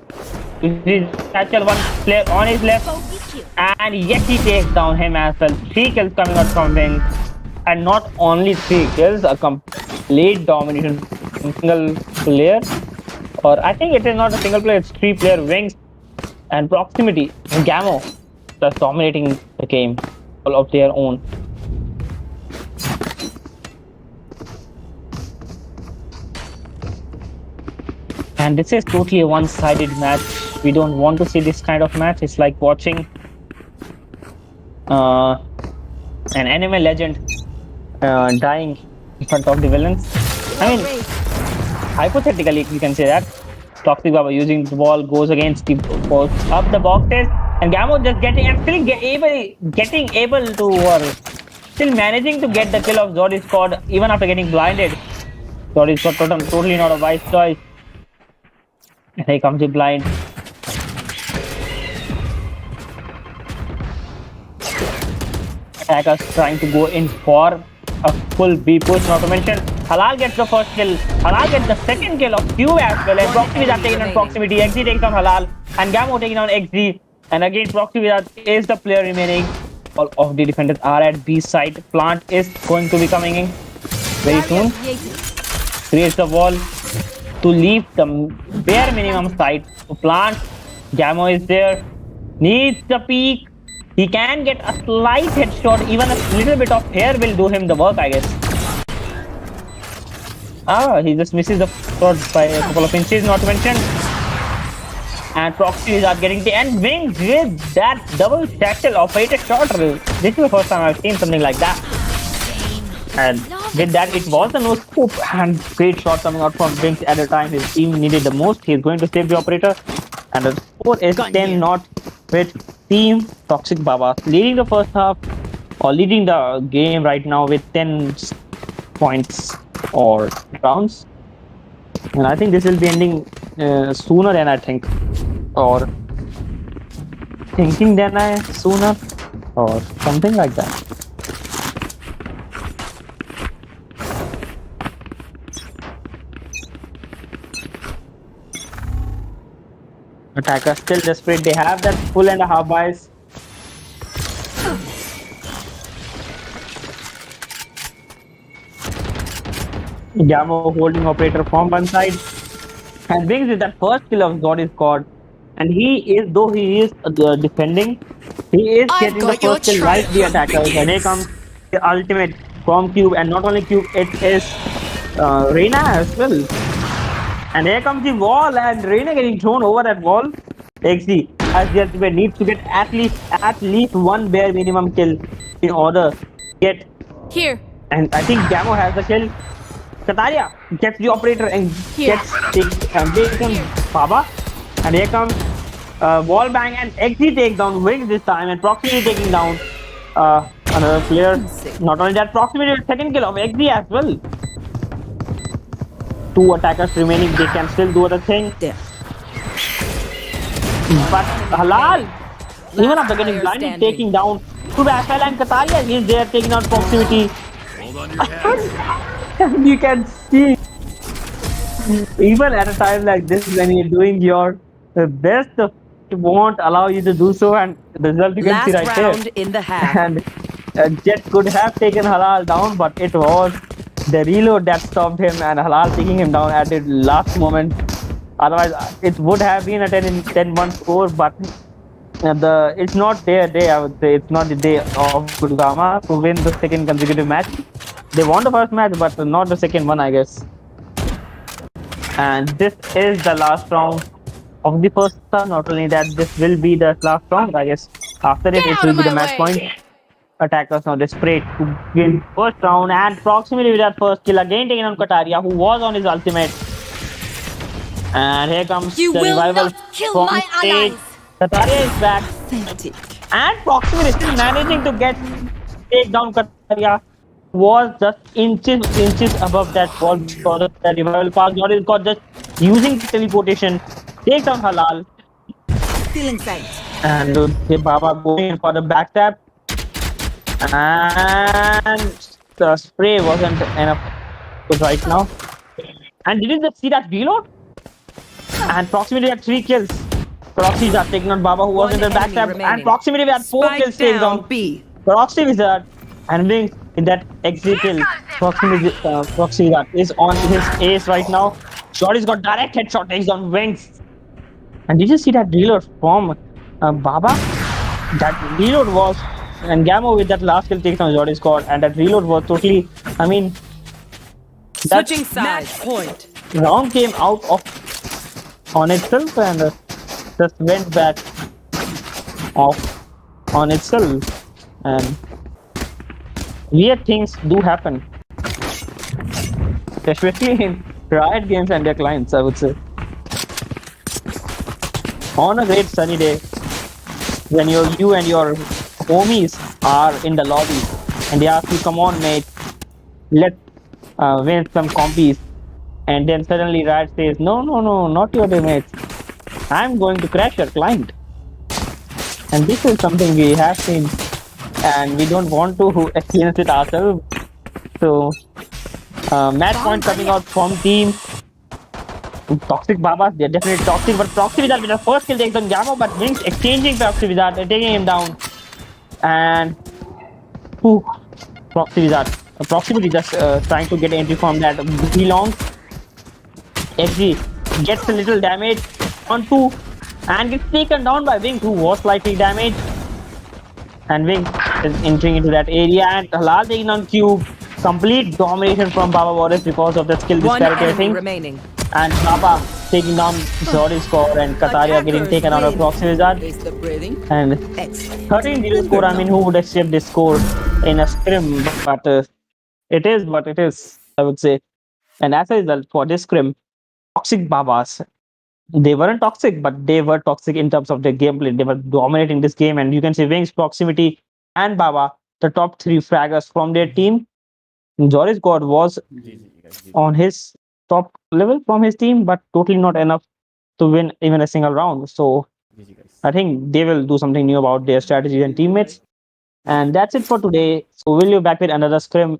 Satchel, one player on his left. And yet he takes down him as well. 3 kills coming out from Wings. And not only 3 kills, a complete domination from single player. Or I think it is not a single player, it's 3 player. Wings and Proximity and Gamo just dominating the game all of their own. And this is totally a one-sided match. We don't want to see this kind of match. It's like watching an anime legend dying in front of the villains. I mean, hypothetically, you can say that. Toxic Baba using the ball goes against the balls up the boxes, and Gamo just getting and still still managing to get the kill of Zodi's squad even after getting blinded. Zodi's squad totally not a wise choice. And here comes the blind. Attackers trying to go in for a full B push, not to mention Halal gets the first kill, Halal gets the second kill of Q as well, and Proxy Wizard taking on Proximity, XZ takes on Halal, and Gamo taking on XZ, and again Proxy Wizard is the player remaining. All of the defenders are at B side. Plant is going to be coming in very soon. Creates the wall to leave the bare minimum side to Plant. Gamo is there, needs the peak. He can get a slight headshot, even a little bit of hair will do him the work, I guess. He just misses the shot by a couple of inches, not to mention. And Proxy are getting the end. Wings with that double satchel operator shot. This is the first time I've seen something like that. And with that, it was a no scope and great shot coming out from Wings at the time his team needed the most. He's going to save the operator. And the score is 10-0 with Team Toxic Baba leading the first half, or leading the game right now with 10 points or rounds. And I think this will be ending sooner than I think, or thinking than I sooner, or something like that. Attacker still desperate. They have that full and a half buys. Gamo holding operator from one side, and Wings with that first kill of God is God. And though he is defending, he is getting the first kill right the attacker. And here comes the ultimate from Cube, and not only Cube, it is Reina as well. And here comes the wall, and Reina getting thrown over that wall. XD as the ultimate needs to get at least one bare minimum kill in order to get Here. And I think Gamo has the kill. Kataria gets the operator and gets taken Baba. And here comes wall bang, and XD takes down Wings this time, and Proximity taking down another player. Not only that, Proximity with second kill of XD as well. 2 attackers remaining, they can still do other things. Yeah. But Halal, even after getting blinded, taking down Kubasel, and Kataria is there taking out Proximity. Hold on your head. And you can see, even at a time like this, when you're doing your best, it won't allow you to do so, and the result you can see right Last round there. in the half. And Jet could have taken Halal down, but it was the reload that stopped him and Halal taking him down at the last moment. Otherwise, it would have been a 10-1 score, but it's not their day, I would say. It's not the day of Gurgama to win the second consecutive match. They won the first match, but not the second one, I guess. And this is the last round of the first round. Not only that, this will be the last round, I guess. After it, it will be the match point. Attackers now desperate to win first round, and proximity with that first kill again taken on Kataria, who was on his ultimate. And here comes You the will revival not kill from my stage. allies. Kataria is back, Authentic. and proximity still managing to take down Kataria. Was just inches above that ball for the revival pass. Jordan got just using teleportation, takes down Halal, Stealing sight. and the Baba going in for the backstab. And the spray wasn't enough right now. And did you just see that reload? And proximity had 3 kills. Proxy Wizard taking on Baba, who was in the One enemy backstab, remaining. and proximity had 4 Spike kills taken down down. B. Proxy Wizard and Wings in that exit kill. Proxy Wizard is on his ace right now. Shorty's got direct headshot, takes down Wings. And did you see that reload from Baba? That reload was, and Gamma with that last kill takes on Jordy's squad, and that reload was totally, I mean, that Switching sides. Point. round came out of on itself and just went back off on itself. And weird things do happen, especially in Riot Games and their clients, I would say. On a great sunny day, when you and your homies are in the lobby and they ask you, come on mate, let's win some compies, and then suddenly Riot says, no, not your day mates, I'm going to crash your client. And this is something we have seen, and we don't want to experience it ourselves. So match point coming out from team Toxic Babas. They're definitely toxic, but Proxy Wizard with the first kill takes on Gamma, but Wings exchanging Proxy Wizard, they're taking him down. And Proxy Wizard approximately just trying to get entry from that long. XG gets a little damage on 2 and gets taken down by Wing, who was slightly damaged. And Wing is entering into that area, and Halal taking on Cube. Complete domination from Baba Boris because of the skill One disparity, I enemy think. remaining. And Baba taking down Zori's score, and Kataria getting taken out of Proxy Wizard. Is the breathing? And Excellent. 13-0 score. I mean, who would accept this score in a scrim? But it is what it is, I would say. And as a result, for this scrim, Toxic Babas, they weren't toxic, but they were toxic in terms of their gameplay. They were dominating this game, and you can say Wings, Proximity, and Baba, the top 3 fraggers from their team. Joris God was on his top level from his team, but totally not enough to win even a single round. So I think they will do something new about their strategies and teammates. And that's it for today. So we'll be back with another scrim,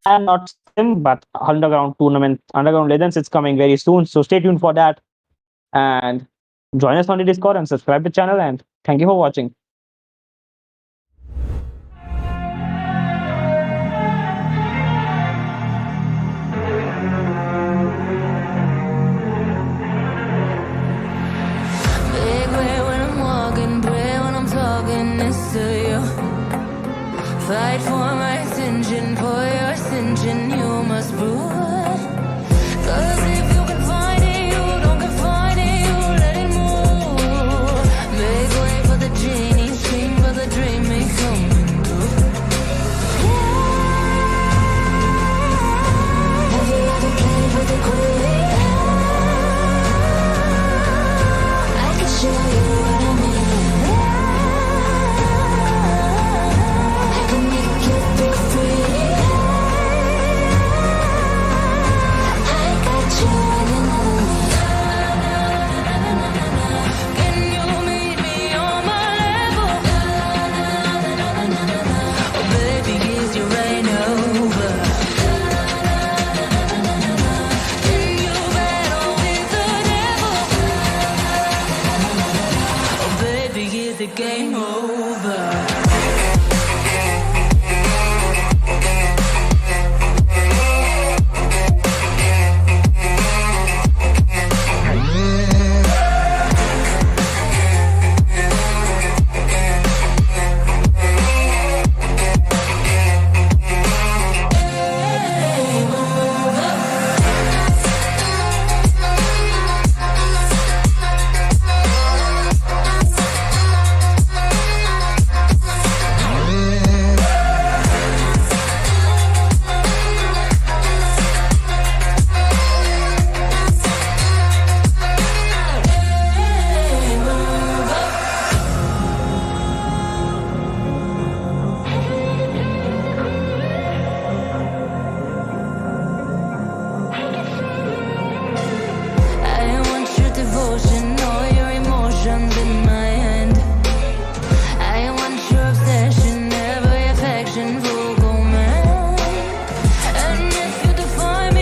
and not scrim, but underground tournament, Underground Legends. It's coming very soon. So stay tuned for that. And join us on the Discord and subscribe to the channel. And thank you for watching. Big way when I'm walking, pray when I'm talking this to you. Fight for my attention, for your ascension, you must prove. Cause if you can find it, you don't confine it, you let it move. Make way for the genie, scream for the dream, may coming through. Have you ever played with the queen? I can show you what I mean. I can make you feel free. I got you in another way. Can you meet me on my level? Oh baby, is your reign over? Can you battle with the devil? Oh baby, is the game over?